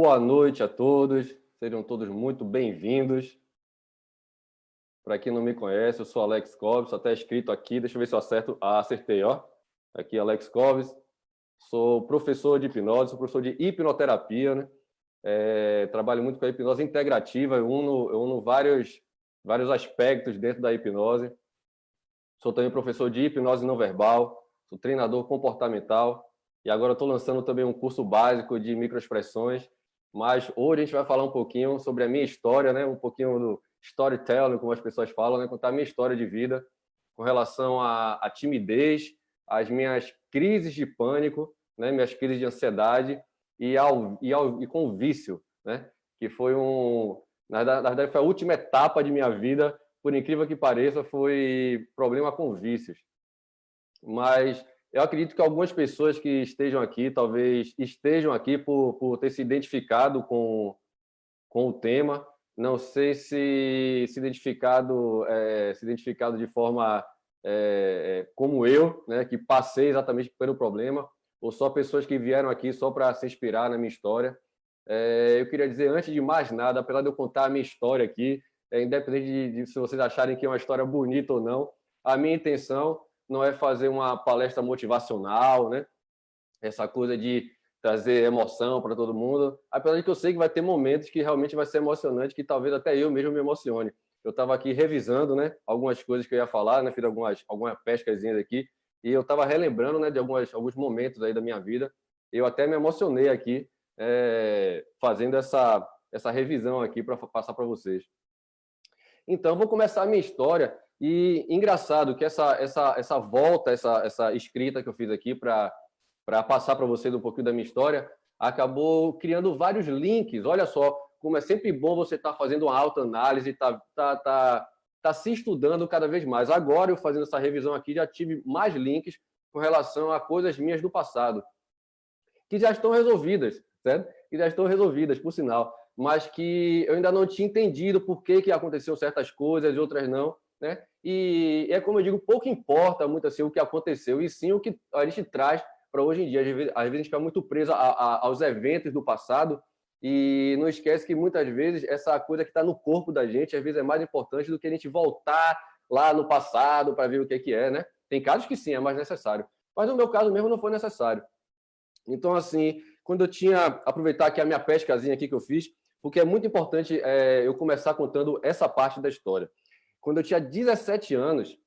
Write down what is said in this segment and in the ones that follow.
Boa noite a todos, sejam todos muito bem-vindos. Para quem não me conhece, eu sou Alex Coves, até escrito aqui, deixa eu ver se eu acerto. Acertei, ó. Aqui, Alex Coves, sou professor de hipnose, sou professor de hipnoterapia, né? Trabalho muito com a hipnose integrativa, eu uno vários aspectos dentro da hipnose. Sou também professor de hipnose não verbal, sou treinador comportamental e agora estou lançando também um curso básico de microexpressões. Mas hoje a gente vai falar um pouquinho sobre a minha história, né? Um pouquinho do storytelling, como as pessoas falam, né? Contar a minha história de vida com relação à timidez, às minhas crises de pânico, né? Minhas crises de ansiedade e com o vício, né? Que foi na verdade, foi a última etapa de minha vida, por incrível que pareça, foi problema com vícios. Mas eu acredito que algumas pessoas que estejam aqui, talvez estejam aqui por ter se identificado com o tema. Não sei se identificado de forma como eu, né, que passei exatamente pelo problema, ou só pessoas que vieram aqui só para se inspirar na minha história. Eu queria dizer, antes de mais nada, apesar de eu contar a minha história aqui, independente de se vocês acharem que é uma história bonita ou não, a minha intenção não é fazer uma palestra motivacional, né? Essa coisa de trazer emoção para todo mundo, apesar de que eu sei que vai ter momentos que realmente vai ser emocionante, que talvez até eu mesmo me emocione. Eu estava aqui revisando, né, algumas coisas que eu ia falar, né, fiz algumas pescazinhas aqui, e eu estava relembrando, né, de alguns momentos aí da minha vida. Eu até me emocionei aqui fazendo essa revisão aqui para passar para vocês. Então, vou começar a minha história. E engraçado que essa volta, essa escrita que eu fiz aqui para passar para vocês um pouquinho da minha história, acabou criando vários links. Olha só, como é sempre bom você estar fazendo uma autoanálise, tá se estudando cada vez mais. Agora, eu fazendo essa revisão aqui, já tive mais links com relação a coisas minhas do passado, que já estão resolvidas, certo? Que já estão resolvidas, por sinal, mas que eu ainda não tinha entendido por que aconteceram certas coisas e outras não, né? E é como eu digo, pouco importa muito assim o que aconteceu, e sim o que a gente traz para hoje em dia. Às vezes a gente fica muito preso aos eventos do passado e não esquece que muitas vezes essa coisa que está no corpo da gente, às vezes é mais importante do que a gente voltar lá no passado para ver o que é, né? Tem casos que sim, é mais necessário, mas no meu caso mesmo não foi necessário. Então, assim, quando eu tinha... Aproveitar aqui a minha pescazinha aqui que eu fiz, porque é muito importante eu começar contando essa parte da história. Quando eu tinha 17 anos,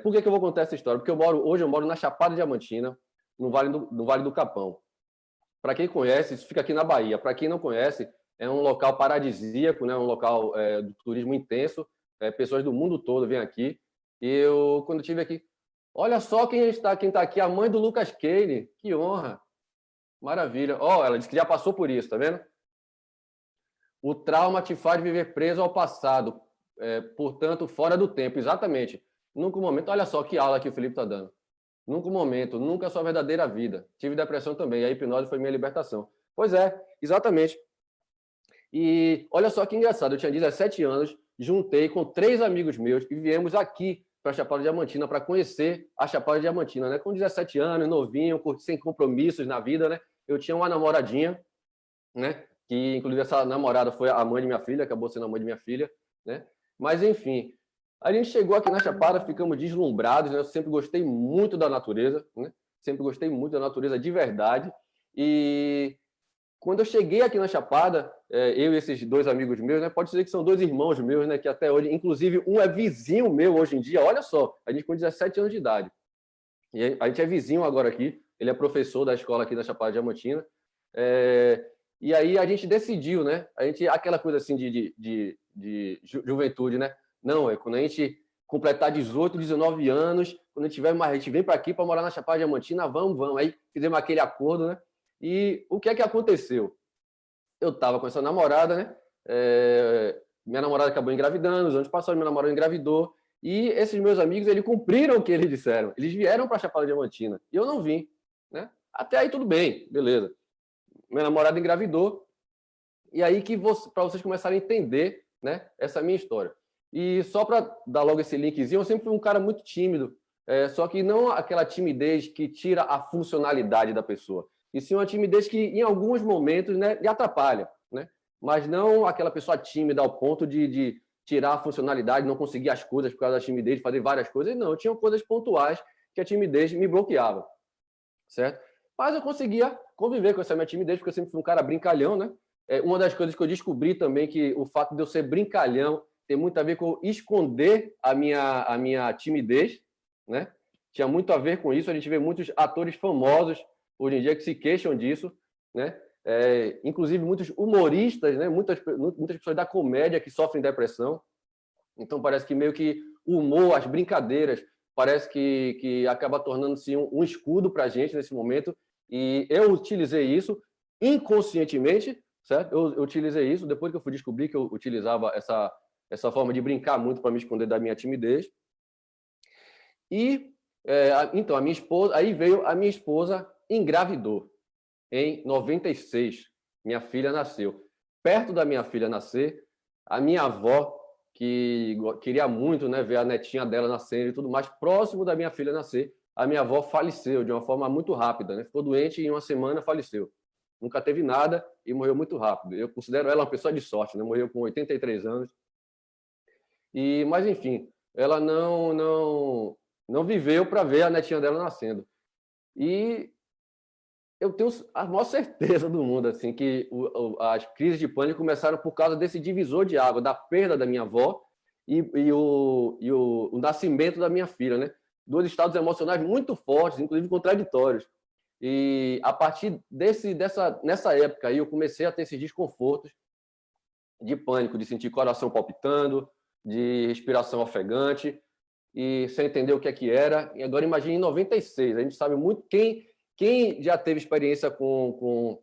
por que eu vou contar essa história? Porque hoje eu moro na Chapada Diamantina, no Vale do Capão. Para quem conhece, isso fica aqui na Bahia. Para quem não conhece, é um local paradisíaco, né? Um local de turismo intenso. Pessoas do mundo todo vêm aqui. E quando eu estive aqui, olha só quem está aqui, a mãe do Lucas Kane. Que honra! Maravilha. Ela disse que já passou por isso, tá vendo? O trauma te faz viver preso ao passado, portanto, fora do tempo. Exatamente. Nunca um momento... Olha só que aula que o Felipe está dando. Nunca um momento, nunca a sua verdadeira vida. Tive depressão também, a hipnose foi minha libertação. Pois é, exatamente. E olha só que engraçado, eu tinha 17 anos, juntei com 3 amigos meus e viemos aqui para a Chapada Diamantina para conhecer a Chapada Diamantina, né? Com 17 anos, novinho, sem compromissos na vida, né? Eu tinha uma namoradinha, né? Que inclusive essa namorada foi a mãe de minha filha, acabou sendo a mãe de minha filha, né? Mas enfim, a gente chegou aqui na Chapada, ficamos deslumbrados, né? Eu sempre gostei muito da natureza, né? Sempre gostei muito da natureza de verdade. E quando eu cheguei aqui na Chapada, eu e esses 2 amigos meus, né? Pode dizer que são 2 irmãos meus, né? Que até hoje, inclusive, um é vizinho meu hoje em dia. Olha só, a gente com 17 anos de idade. E a gente é vizinho agora aqui. Ele é professor da escola aqui da Chapada Diamantina. E aí a gente decidiu, né? Aquela coisa assim de juventude, né? Não, quando a gente completar 18, 19 anos, quando a gente tiver mais, a gente vem para aqui para morar na Chapada Diamantina, vamos. Aí fizemos aquele acordo, né? E o que é que aconteceu? Eu estava com essa namorada, né? Minha namorada acabou engravidando, os anos passaram, minha namorada engravidou, e esses meus amigos, eles cumpriram o que eles disseram. Eles vieram para a Chapada Diamantina, e eu não vim, né? Até aí tudo bem, beleza. Minha namorada engravidou, e aí que para vocês começarem a entender, né, essa minha história. E só para dar logo esse linkzinho, eu sempre fui um cara muito tímido, só que não aquela timidez que tira a funcionalidade da pessoa, e sim uma timidez que, em alguns momentos, né, lhe atrapalha. mas não aquela pessoa tímida ao ponto de tirar a funcionalidade, não conseguir as coisas por causa da timidez, fazer várias coisas. Não, tinham coisas pontuais que a timidez me bloqueava, certo? Mas eu conseguia conviver com essa minha timidez, porque eu sempre fui um cara brincalhão, né? Uma das coisas que eu descobri também que o fato de eu ser brincalhão tem muito a ver com esconder a minha timidez, né? Tinha muito a ver com isso. A gente vê muitos atores famosos hoje em dia que se queixam disso, né? Inclusive muitos humoristas, né? Muitas pessoas da comédia que sofrem depressão. Então parece que meio que o humor, as brincadeiras, parece que acaba tornando-se um escudo para a gente nesse momento. E eu utilizei isso inconscientemente, certo? Eu utilizei isso depois que eu fui descobrir que eu utilizava essa forma de brincar muito para me esconder da minha timidez. E então a minha esposa, aí veio a minha esposa engravidou em 96. Minha filha nasceu. Perto da minha filha nascer, a minha avó, que queria muito, né, ver a netinha dela nascendo e tudo mais, próximo da minha filha nascer, a minha avó faleceu de uma forma muito rápida, né? Ficou doente e em uma semana faleceu. Nunca teve nada e morreu muito rápido. Eu considero ela uma pessoa de sorte, né? Morreu com 83 anos. Mas enfim, ela não viveu para ver a netinha dela nascendo. E eu tenho a maior certeza do mundo assim que as crises de pânico começaram por causa desse divisor de água, da perda da minha avó e o nascimento da minha filha, né? Dois estados emocionais muito fortes, inclusive contraditórios. E a partir nessa época aí eu comecei a ter esses desconfortos de pânico, de sentir coração palpitando, de respiração ofegante, e sem entender o que é que era. E agora imagine em 96, a gente sabe muito quem já teve experiência com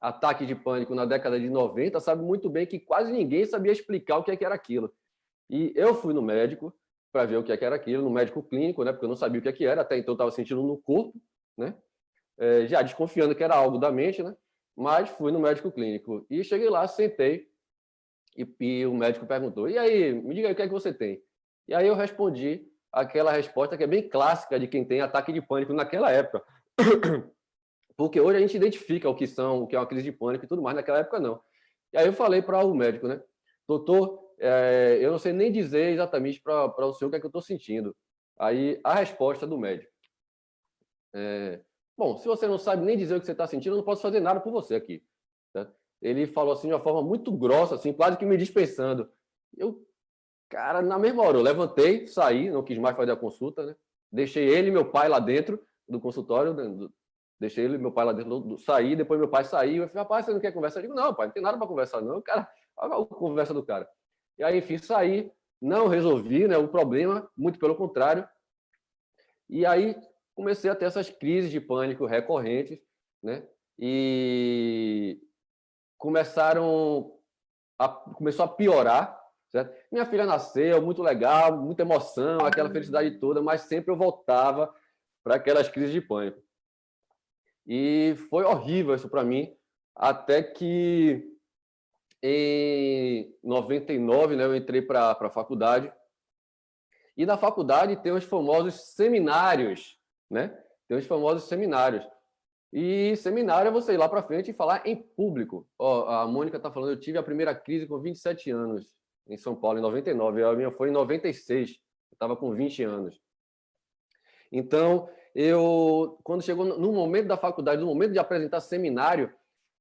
ataque de pânico na década de 90 sabe muito bem que quase ninguém sabia explicar o que é que era aquilo. E eu fui no médico para ver o que é que era aquilo, no médico clínico, né, porque eu não sabia o que é que era, até então eu estava sentindo no corpo, né, já desconfiando que era algo da mente, né, mas fui no médico clínico. E cheguei lá, sentei, e o médico perguntou, e aí, me diga aí o que é que você tem? E aí eu respondi aquela resposta que é bem clássica de quem tem ataque de pânico naquela época. Porque hoje a gente identifica o que é uma crise de pânico e tudo mais, naquela época não. E aí eu falei para o médico, né? Doutor, eu não sei nem dizer exatamente para o senhor o que é que eu estou sentindo. Aí a resposta do médico. Bom, se você não sabe nem dizer o que você está sentindo, eu não posso fazer nada por você aqui. Certo? Ele falou assim de uma forma muito grossa, assim, quase que me dispensando. Cara, na mesma hora, eu levantei, saí, não quis mais fazer a consulta, né? Deixei ele e meu pai lá dentro do consultório, deixei ele e meu pai lá dentro, saí, depois meu pai saiu, eu falei, rapaz, você não quer conversar? Eu digo, não, pai, não tem nada para conversar, não, cara, olha a conversa do cara. E aí, enfim, saí, não resolvi, né, o problema, muito pelo contrário, e aí comecei a ter essas crises de pânico recorrentes, né, e começou a piorar, certo? Minha filha nasceu, muito legal, muita emoção, aquela felicidade toda, mas sempre eu voltava para aquelas crises de pânico. E foi horrível isso para mim, até que em 99, né, eu entrei para a faculdade. E na faculdade tem os famosos seminários, né? Tem os famosos seminários. E seminário é você ir lá para frente e falar em público. A Mônica está falando, eu tive a primeira crise com 27 anos em São Paulo, em 99. A minha foi em 96. Eu estava com 20 anos. Então, quando chegou no momento da faculdade, no momento de apresentar seminário,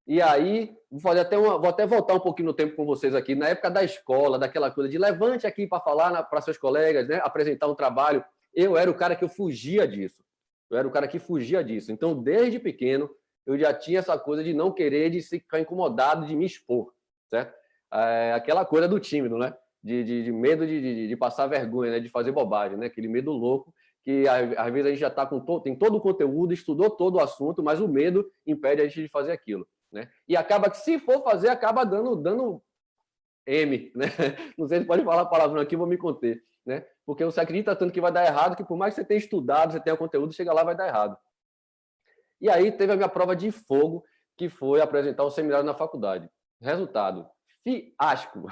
e aí, vou até voltar um pouquinho no tempo com vocês aqui, na época da escola, daquela coisa de levante aqui para falar para seus colegas, né, apresentar um trabalho, eu era o cara que fugia disso. Eu era o cara que fugia disso. Então, desde pequeno, eu já tinha essa coisa de não querer, de ficar incomodado, de me expor, certo? Aquela coisa do tímido, né? De medo de passar vergonha, né? De fazer bobagem, né? Aquele medo louco que às vezes a gente já tem todo o conteúdo, estudou todo o assunto, mas o medo impede a gente de fazer aquilo, né? E acaba que, se for fazer, acaba dando M, né? Não sei se pode falar a palavra aqui, vou me conter, né? Porque você acredita tanto que vai dar errado, que por mais que você tenha estudado, você tenha conteúdo, chega lá vai dar errado. E aí teve a minha prova de fogo, que foi apresentar um seminário na faculdade. Resultado, fiasco.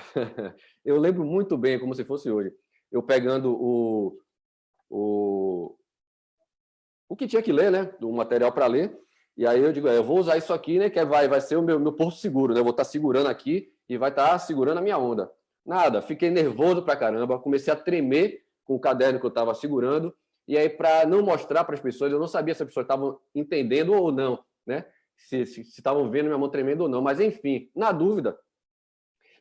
Eu lembro muito bem, como se fosse hoje. Eu pegando o que tinha que ler, né? Do material para ler. E aí eu digo, eu vou usar isso aqui, né, que vai ser o meu porto seguro, né? Eu vou estar segurando aqui e vai estar segurando a minha onda. Nada, fiquei nervoso pra caramba, comecei a tremer com o caderno que eu estava segurando, e aí, para não mostrar para as pessoas, eu não sabia se as pessoas estavam entendendo ou não, né? Se estavam vendo minha mão tremendo ou não. Mas, enfim, na dúvida,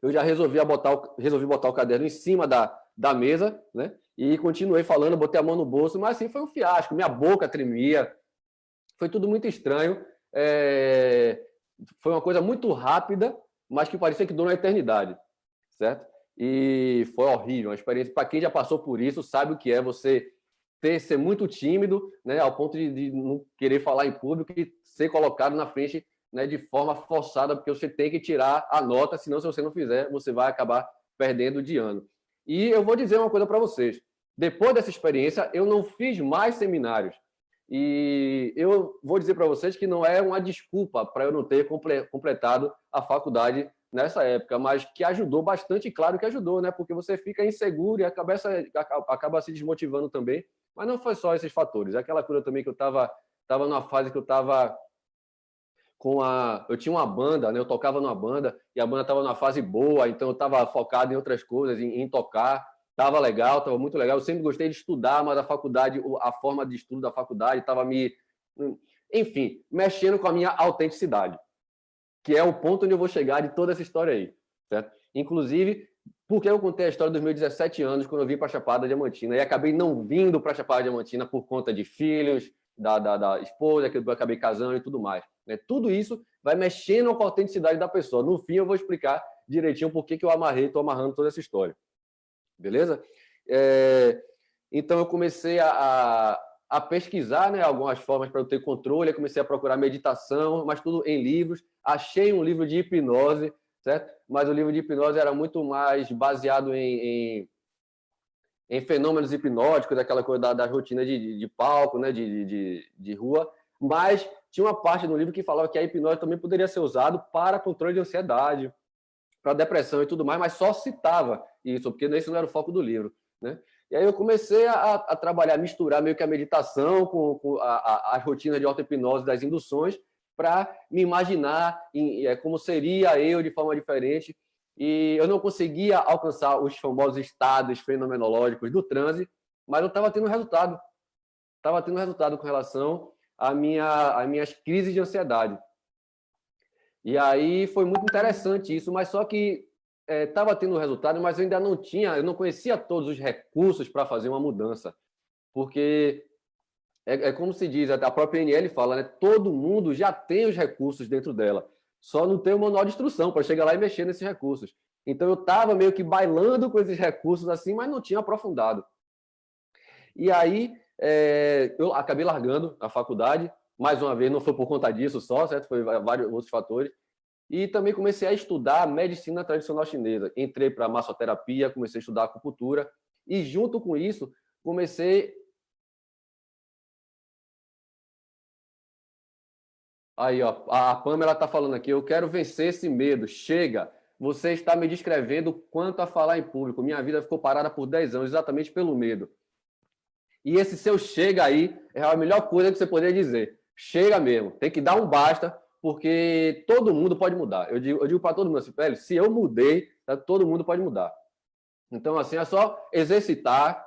eu já resolvi botar o caderno em cima da mesa, né? E continuei falando, botei a mão no bolso, mas assim foi um fiasco. Minha boca tremia, foi tudo muito estranho. Foi uma coisa muito rápida, mas que parecia que durou uma eternidade, certo? E foi horrível, uma experiência. Para quem já passou por isso, sabe o que é você ser muito tímido, né, ao ponto de não querer falar em público e ser colocado na frente, né, de forma forçada, porque você tem que tirar a nota, senão, se você não fizer, você vai acabar perdendo de ano. E eu vou dizer uma coisa para vocês. Depois dessa experiência, eu não fiz mais seminários. E eu vou dizer para vocês que não é uma desculpa para eu não ter completado a faculdade nessa época, mas que ajudou bastante, claro que ajudou, né? Porque você fica inseguro e acaba se desmotivando também. Mas não foi só esses fatores. Aquela coisa também que eu estava numa fase que eu estava eu tinha uma banda, né? Eu tocava numa banda e a banda estava numa fase boa, então eu estava focado em outras coisas, em tocar. Estava legal, estava muito legal. Eu sempre gostei de estudar, mas a faculdade, a forma de estudo da faculdade estava enfim, mexendo com a minha autenticidade, que é o ponto onde eu vou chegar de toda essa história aí, certo? Inclusive, porque eu contei a história dos meus 17 anos, quando eu vim para a Chapada Diamantina, e acabei não vindo para a Chapada Diamantina por conta de filhos, da esposa, que eu acabei casando e tudo mais, né? Tudo isso vai mexendo com a autenticidade da pessoa. No fim, eu vou explicar direitinho por que eu estou amarrando toda essa história. Beleza? Então, eu comecei a pesquisar, né, algumas formas para eu ter controle, eu comecei a procurar meditação, mas tudo em livros. Achei um livro de hipnose, certo? Mas o livro de hipnose era muito mais baseado em fenômenos hipnóticos, daquela coisa da rotina de palco, né, de rua. Mas tinha uma parte do livro que falava que a hipnose também poderia ser usado para controle de ansiedade, para depressão e tudo mais, mas só citava isso, porque esse não era o foco do livro, né? E aí eu comecei a trabalhar, misturar meio que a meditação com as rotinas de auto-hipnose das induções, para me imaginar como seria eu de forma diferente. E eu não conseguia alcançar os famosos estados fenomenológicos do transe, mas eu estava tendo resultado. Estava tendo resultado com relação às minhas crises de ansiedade. E aí foi muito interessante isso, mas só que estava tendo resultado, mas eu ainda eu não conhecia todos os recursos para fazer uma mudança. Porque como se diz, a própria NL fala, né? Todo mundo já tem os recursos dentro dela, só não tem o manual de instrução para chegar lá e mexer nesses recursos. Então eu estava meio que bailando com esses recursos assim, mas não tinha aprofundado. E aí eu acabei largando a faculdade, mais uma vez, não foi por conta disso só, certo? Foi vários outros fatores. E também comecei a estudar medicina tradicional chinesa. Entrei para massoterapia, comecei a estudar acupuntura e junto com isso comecei. Aí, ó, a Pamela está falando aqui, eu quero vencer esse medo. Chega, você está me descrevendo quanto a falar em público. Minha vida ficou parada por 10 anos, exatamente pelo medo. E esse seu chega aí é a melhor coisa que você poderia dizer. Chega mesmo, tem que dar um basta, porque todo mundo pode mudar. Eu digo para todo mundo assim, velho, se eu mudei, todo mundo pode mudar. Então, assim, é só exercitar.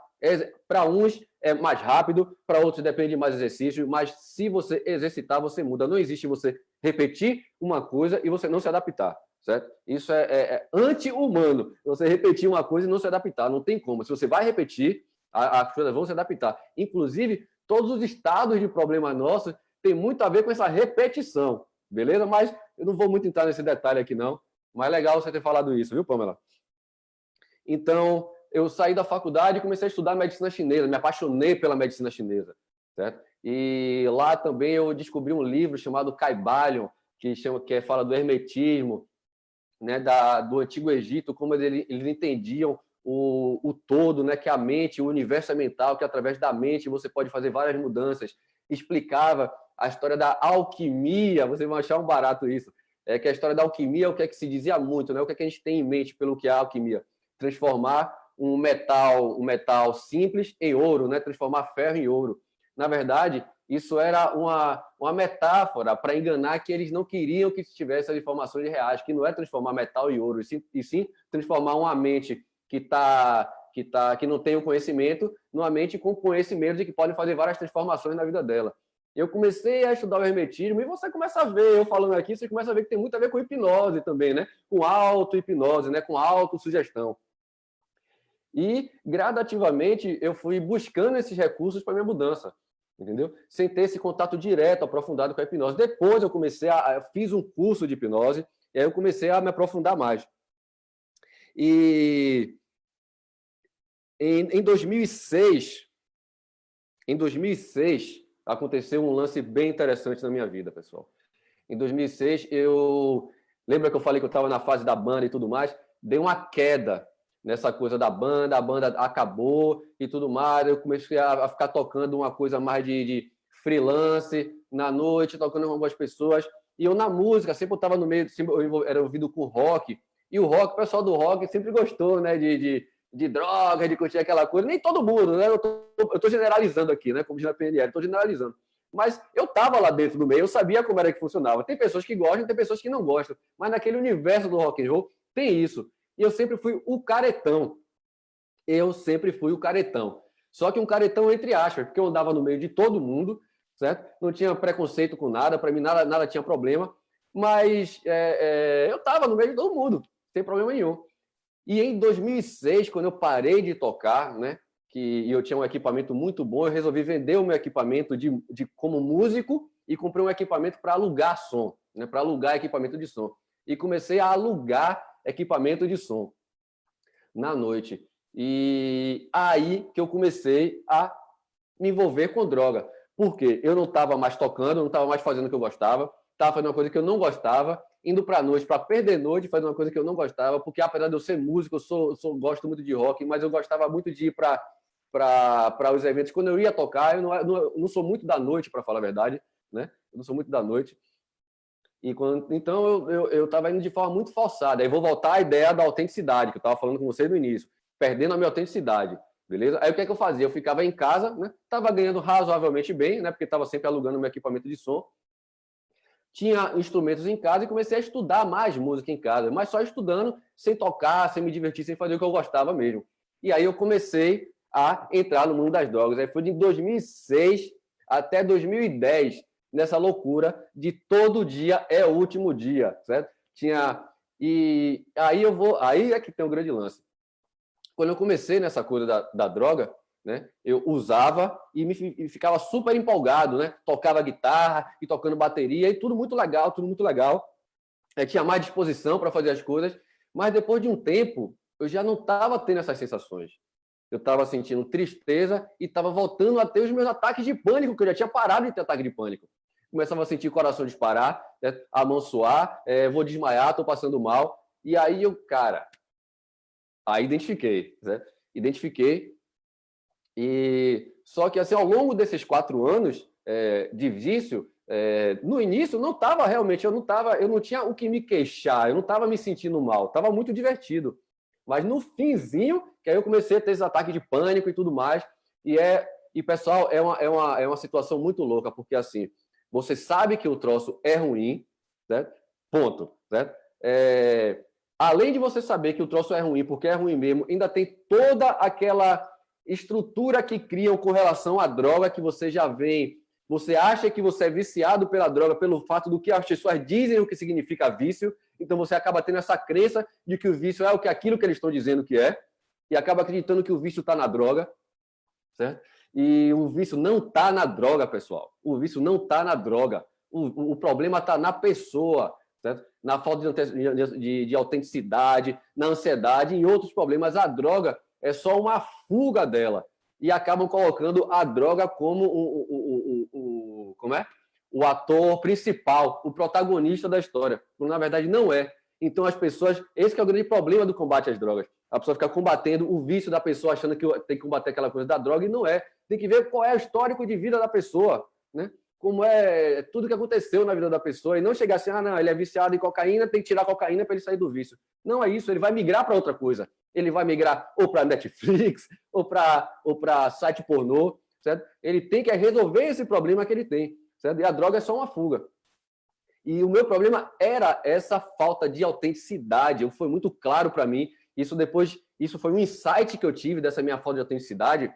Para uns é mais rápido, para outros depende de mais exercício, mas se você exercitar, você muda. Não existe você repetir uma coisa e você não se adaptar, certo? Isso é anti-humano, você repetir uma coisa e não se adaptar. Não tem como. Se você vai repetir, as coisas vão se adaptar. Inclusive, todos os estados de problema nossos têm muito a ver com essa repetição, beleza? Mas eu não vou muito entrar nesse detalhe aqui, não. Mas é legal você ter falado isso, viu, Pamela? Então, eu saí da faculdade e comecei a estudar medicina chinesa, me apaixonei pela medicina chinesa, certo? E lá também eu descobri um livro chamado Caibalion, que fala do hermetismo, né, do Antigo Egito, como eles entendiam o todo, né, que a mente, o universo é mental, que através da mente você pode fazer várias mudanças. Explicava a história da alquimia, vocês vão achar um barato isso, que a história da alquimia, o que é que se dizia muito, né? O que é que a gente tem em mente pelo que é a alquimia? Transformar um metal simples em ouro, né? Transformar ferro em ouro. na verdade, isso era uma metáfora para enganar que eles não queriam que tivesse as informações reais, que não é transformar metal em ouro, e sim transformar uma mente que não tem o conhecimento numa mente com conhecimento de que podem fazer várias transformações na vida dela. Eu comecei a estudar o hermetismo e você começa a ver, eu falando aqui, você começa a ver que tem muito a ver com hipnose também, né? Com auto-hipnose, né? Com autossugestão. E, gradativamente, eu fui buscando esses recursos para minha mudança, entendeu? Sem ter esse contato direto, aprofundado com a hipnose. Depois eu fiz um curso de hipnose, e aí eu comecei a me aprofundar mais. E em 2006, aconteceu um lance bem interessante na minha vida, pessoal. Em 2006, lembra que eu falei que eu estava na fase da banda e tudo mais? Dei uma queda nessa coisa da banda, a banda acabou e tudo mais. Eu comecei a ficar tocando uma coisa mais de freelance na noite, tocando com algumas pessoas. E eu na música, sempre eu estava no meio, sempre eu era ouvido com rock. E o pessoal do rock sempre gostou, né, de droga, de curtir aquela coisa. Nem todo mundo, né? Eu tô generalizando aqui, né? Como diz na PNL, estou generalizando. Mas eu estava lá dentro do meio, eu sabia como era que funcionava. Tem pessoas que gostam, tem pessoas que não gostam. Mas naquele universo do rock and roll tem isso. E eu sempre fui o caretão. Só que um caretão entre aspas, porque eu andava no meio de todo mundo, certo? Não tinha preconceito com nada, para mim nada tinha problema. Mas eu estava no meio de todo mundo, sem problema nenhum. E em 2006, quando eu parei de tocar, né, e eu tinha um equipamento muito bom, eu resolvi vender o meu equipamento como músico e comprei um equipamento para alugar som, né, para alugar equipamento de som. E comecei a alugar equipamento de som na noite. E aí que eu comecei a me envolver com droga. Por quê? Eu não estava mais tocando, não estava mais fazendo o que eu gostava, estava fazendo uma coisa que eu não gostava, indo para a noite, para perder noite, fazer uma coisa que eu não gostava, porque apesar de eu ser músico, eu gosto muito de rock, mas eu gostava muito de ir para os eventos. Quando eu ia tocar, eu não sou muito da noite, para falar a verdade, né? Eu não sou muito da noite. Então eu estava indo de forma muito forçada. Aí vou voltar à ideia da autenticidade, que eu estava falando com você no início, perdendo a minha autenticidade. Beleza? Aí o que é que eu fazia? Eu ficava em casa, né? Estava ganhando razoavelmente bem, né? Porque estava sempre alugando meu equipamento de som. Tinha instrumentos em casa e comecei a estudar mais música em casa, mas só estudando, sem tocar, sem me divertir, sem fazer o que eu gostava mesmo. E aí eu comecei a entrar no mundo das drogas. Aí foi de 2006 até 2010, nessa loucura de todo dia é o último dia, certo? E aí é que tem um grande lance. Quando eu comecei nessa coisa da droga, né, eu usava e ficava super empolgado, né? Tocava guitarra e tocando bateria e tudo muito legal, tudo muito legal. Eu tinha mais disposição para fazer as coisas, mas depois de um tempo eu já não estava tendo essas sensações. Eu estava sentindo tristeza e estava voltando a ter os meus ataques de pânico, que eu já tinha parado de ter ataque de pânico. Começava a sentir o coração disparar, né, a mão suar, vou desmaiar, estou passando mal. E aí aí identifiquei, né? Identifiquei. E só que assim, ao longo desses 4 anos de vício, no início não estava realmente, eu não tinha o que me queixar, eu não estava me sentindo mal, estava muito divertido. Mas no finzinho, que aí eu comecei a ter esses ataques de pânico e tudo mais, e pessoal, é uma situação muito louca, porque assim, você sabe que o troço é ruim, né? Ponto, né? Além de você saber que o troço é ruim, porque é ruim mesmo, ainda tem toda aquela estrutura que criam com relação à droga que você já vem. Você acha que você é viciado pela droga pelo fato do que as pessoas dizem o que significa vício, então você acaba tendo essa crença de que o vício é aquilo que eles estão dizendo que é, e acaba acreditando que o vício está na droga, certo? E o vício não está na droga, pessoal. O vício não está na droga. O problema está na pessoa, certo? Na falta de autenticidade, na ansiedade e em outros problemas. A droga é só uma fuga dela. E acabam colocando a droga como o ator principal, o protagonista da história. Quando, na verdade, não é. Então, as pessoas... Esse que é o grande problema do combate às drogas. A pessoa fica combatendo o vício da pessoa, achando que tem que combater aquela coisa da droga, e não é. Tem que ver qual é o histórico de vida da pessoa, né? Como é tudo que aconteceu na vida da pessoa, e não chegar assim, não, ele é viciado em cocaína, tem que tirar a cocaína para ele sair do vício. Não é isso, ele vai migrar para outra coisa. Ele vai migrar ou para Netflix, ou para site pornô, certo? Ele tem que resolver esse problema que ele tem, certo? E a droga é só uma fuga. E o meu problema era essa falta de autenticidade. Foi muito claro para mim. Isso foi um insight que eu tive dessa minha falta de autenticidade.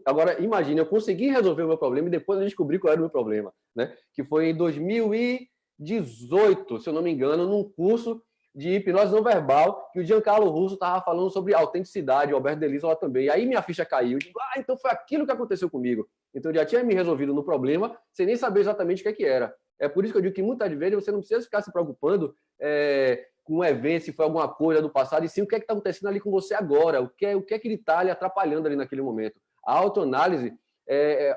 Agora, imagine, eu consegui resolver o meu problema e depois eu descobri qual era o meu problema, né? Que foi em 2018, se eu não me engano, num curso de hipnose não verbal, que o Giancarlo Russo estava falando sobre autenticidade, o Alberto Delisola também. E aí minha ficha caiu. Eu digo, então foi aquilo que aconteceu comigo. Então eu já tinha me resolvido no problema, sem nem saber exatamente o que era. É por isso que eu digo que muitas vezes você não precisa ficar se preocupando com um evento, se foi alguma coisa do passado, e sim o que é que está acontecendo ali com você agora, o que é que ele está lhe atrapalhando ali naquele momento. A autoanálise,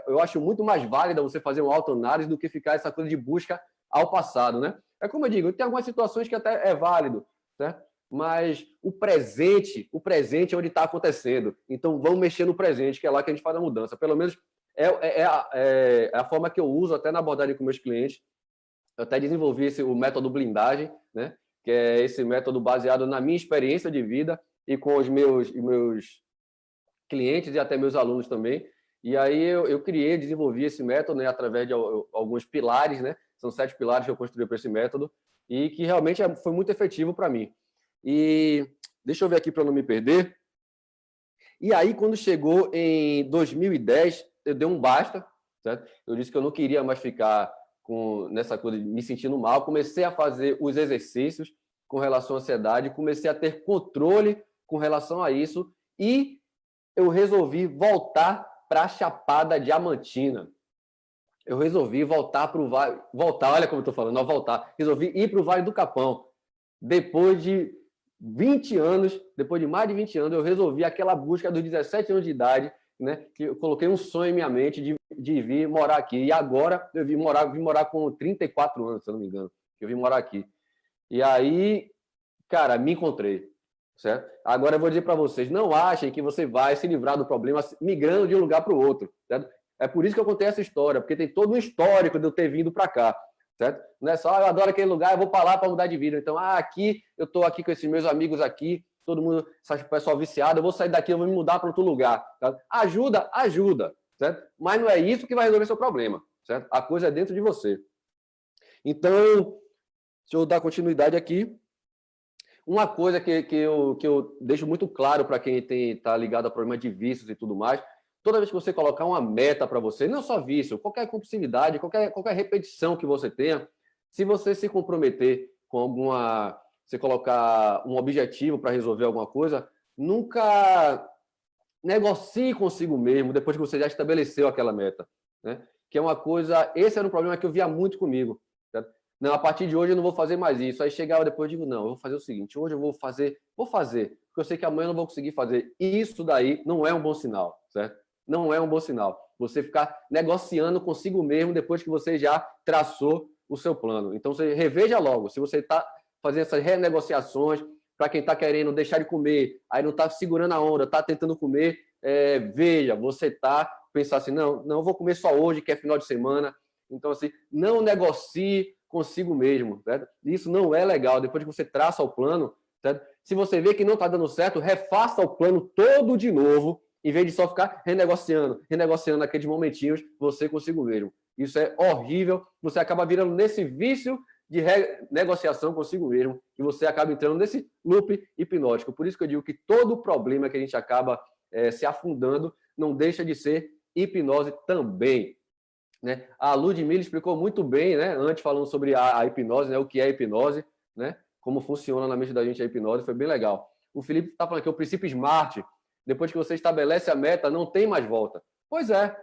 eu acho muito mais válida você fazer uma autoanálise do que ficar essa coisa de busca ao passado, né? É como eu digo, tem algumas situações que até é válido, certo? Mas o presente é onde está acontecendo. Então, vamos mexer no presente, que é lá que a gente faz a mudança. Pelo menos é a forma que eu uso até na abordagem com meus clientes. Eu até desenvolvi o método blindagem, né? Que é esse método baseado na minha experiência de vida e com os meus clientes e até meus alunos também. E aí eu desenvolvi esse método, né, através de alguns pilares, né? São 7 pilares que eu construí para esse método e que realmente foi muito efetivo para mim. E deixa eu ver aqui para não me perder. E aí, quando chegou em 2010, eu dei um basta, certo? Eu disse que eu não queria mais ficar nessa coisa de me sentindo mal. Comecei a fazer os exercícios com relação à ansiedade, comecei a ter controle com relação a isso e eu resolvi voltar para a Chapada Diamantina. Eu resolvi voltar para o Vale... olha como eu estou falando, não voltar. Resolvi ir para o Vale do Capão. Depois de 20 anos, depois de mais de 20 anos, eu resolvi aquela busca dos 17 anos de idade, né? Que eu coloquei um sonho em minha mente de vir morar aqui. E agora eu vim morar com 34 anos, se eu não me engano. Eu vim morar aqui. E aí, cara, me encontrei, certo? Agora eu vou dizer para vocês, não achem que você vai se livrar do problema migrando de um lugar para o outro, certo? É por isso que eu contei essa história, porque tem todo um histórico de eu ter vindo para cá, certo? Não é só, eu adoro aquele lugar, eu vou para lá para mudar de vida. Então, aqui, eu estou aqui com esses meus amigos aqui, todo mundo, esse pessoal viciado, eu vou sair daqui, eu vou me mudar para outro lugar. Tá? Ajuda, certo? Mas não é isso que vai resolver seu problema, certo? A coisa é dentro de você. Então, deixa eu dar continuidade aqui. Uma coisa que eu deixo muito claro para quem está ligado a problema de vícios e tudo mais, toda vez que você colocar uma meta para você, não só vício, qualquer compulsividade, qualquer repetição que você tenha, se você se comprometer com você colocar um objetivo para resolver alguma coisa, nunca negocie consigo mesmo depois que você já estabeleceu aquela meta, né? Que é uma coisa, esse era um problema que eu via muito comigo, certo? Não, a partir de hoje eu não vou fazer mais isso. Aí chegava depois e digo, não, eu vou fazer o seguinte, hoje eu vou fazer, porque eu sei que amanhã eu não vou conseguir fazer. Isso daí não é um bom sinal, certo? Não é um bom sinal. Você ficar negociando consigo mesmo depois que você já traçou o seu plano. Então, você reveja logo. Se você está fazendo essas renegociações, para quem está querendo deixar de comer, aí não está segurando a onda, está tentando comer, veja, você está pensando assim, não vou comer só hoje, que é final de semana. Então, assim, não negocie consigo mesmo, certo? Isso não é legal. Depois que você traça o plano, certo? Se você vê que não está dando certo, refaça o plano todo de novo, em vez de só ficar renegociando aqueles momentinhos, você consigo mesmo. Isso é horrível. Você acaba virando nesse vício de negociação consigo mesmo, e você acaba entrando nesse loop hipnótico. Por isso que eu digo que todo problema que a gente acaba se afundando não deixa de ser hipnose também. Né? A Ludmilla explicou muito bem, né? Antes falando sobre a hipnose, né? O que é a hipnose, né? Como funciona na mente da gente a hipnose, foi bem legal. O Felipe está falando que o princípio SMART, depois que você estabelece a meta, não tem mais volta. Pois é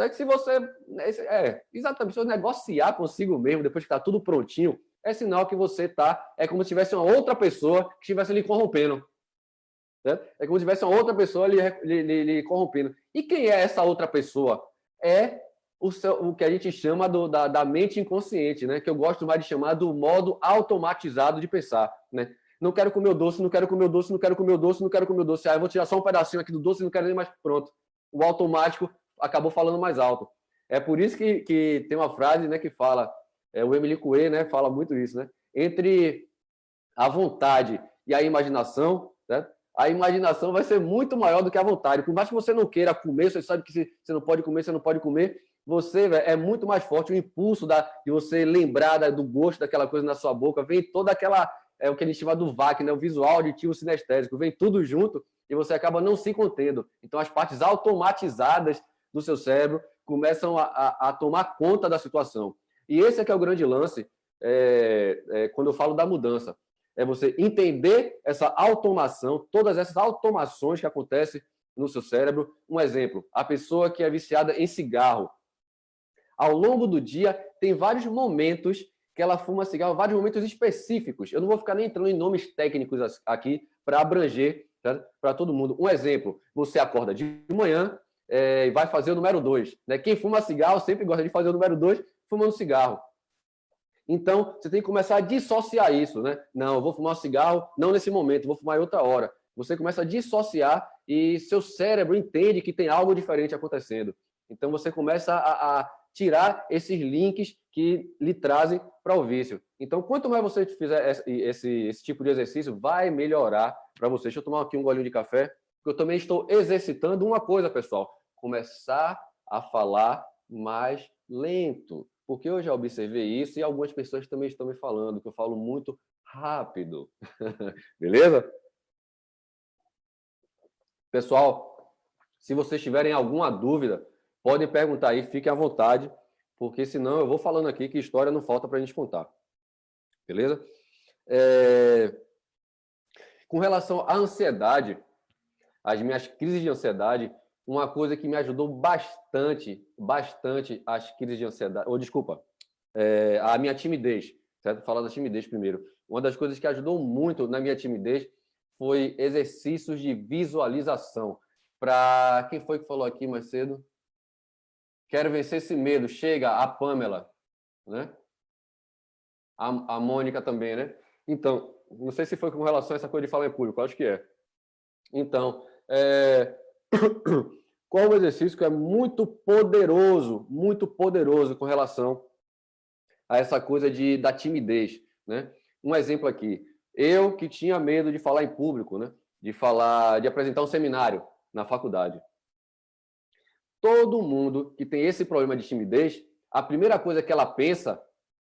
que se você... exatamente, se você negociar consigo mesmo, depois que está tudo prontinho, é sinal que você está... É como se tivesse uma outra pessoa que estivesse lhe corrompendo. Certo? É como se tivesse uma outra pessoa lhe corrompendo. E quem é essa outra pessoa? É o que a gente chama da mente inconsciente, né? Que eu gosto mais de chamar do modo automatizado de pensar, né? Não quero comer o doce, não quero comer o doce, não quero comer o doce, não quero comer o doce. Eu vou tirar só um pedacinho aqui do doce e não quero nem mais. Pronto. O automático acabou falando mais alto. É por isso que tem uma frase, né, que fala, o Emily Coué, né, fala muito isso, né? Entre a vontade e a imaginação, né? a imaginação vai ser muito maior do que a vontade. Por mais que você não queira comer, você sabe que você não pode comer, você não pode comer, você, véio, é muito mais forte o impulso de você lembrar do gosto daquela coisa na sua boca, vem toda aquela, o que a gente chama do VAC, né? O visual, auditivo, sinestésico, vem tudo junto e você acaba não se contendo. Então, as partes automatizadas do seu cérebro começam a tomar conta da situação. E esse é que é o grande lance quando eu falo da mudança. É você entender essa automação, todas essas automações que acontecem no seu cérebro. Um exemplo, a pessoa que é viciada em cigarro. Ao longo do dia, tem vários momentos que ela fuma cigarro, vários momentos específicos. Eu não vou ficar nem entrando em nomes técnicos aqui para abranger para todo mundo. Um exemplo, você acorda de manhã e vai fazer o número 2. Né? Quem fuma cigarro sempre gosta de fazer o número 2 fumando cigarro. Então, você tem que começar a dissociar isso, né? Não, eu vou fumar um cigarro, não nesse momento, vou fumar em outra hora. Você começa a dissociar e seu cérebro entende que tem algo diferente acontecendo. Então, você começa a tirar esses links que lhe trazem para o vício. Então, quanto mais você fizer esse tipo de exercício, vai melhorar para você. Deixa eu tomar aqui um golinho de café, porque eu também estou exercitando uma coisa, pessoal. Começar a falar mais lento. Porque eu já observei isso e algumas pessoas também estão me falando que eu falo muito rápido. Beleza? Pessoal, se vocês tiverem alguma dúvida, podem perguntar aí, fiquem à vontade, porque senão eu vou falando aqui que história não falta para a gente contar. Beleza? Com relação à ansiedade, as minhas crises de ansiedade, uma coisa que me ajudou bastante as crises de ansiedade, a minha timidez, certo? Falar da timidez primeiro. Uma das coisas que ajudou muito na minha timidez foi exercícios de visualização. Para quem foi que falou aqui mais cedo? Quero vencer esse medo. Chega, a Pamela, né? A Mônica também, né? Então, não sei se foi com relação a essa coisa de falar em público, acho que é. Então, qual o exercício que é muito poderoso com relação a essa coisa da timidez, né? Um exemplo aqui, eu que tinha medo de falar em público, né? De apresentar um seminário na faculdade. Todo mundo que tem esse problema de timidez, a primeira coisa que ela pensa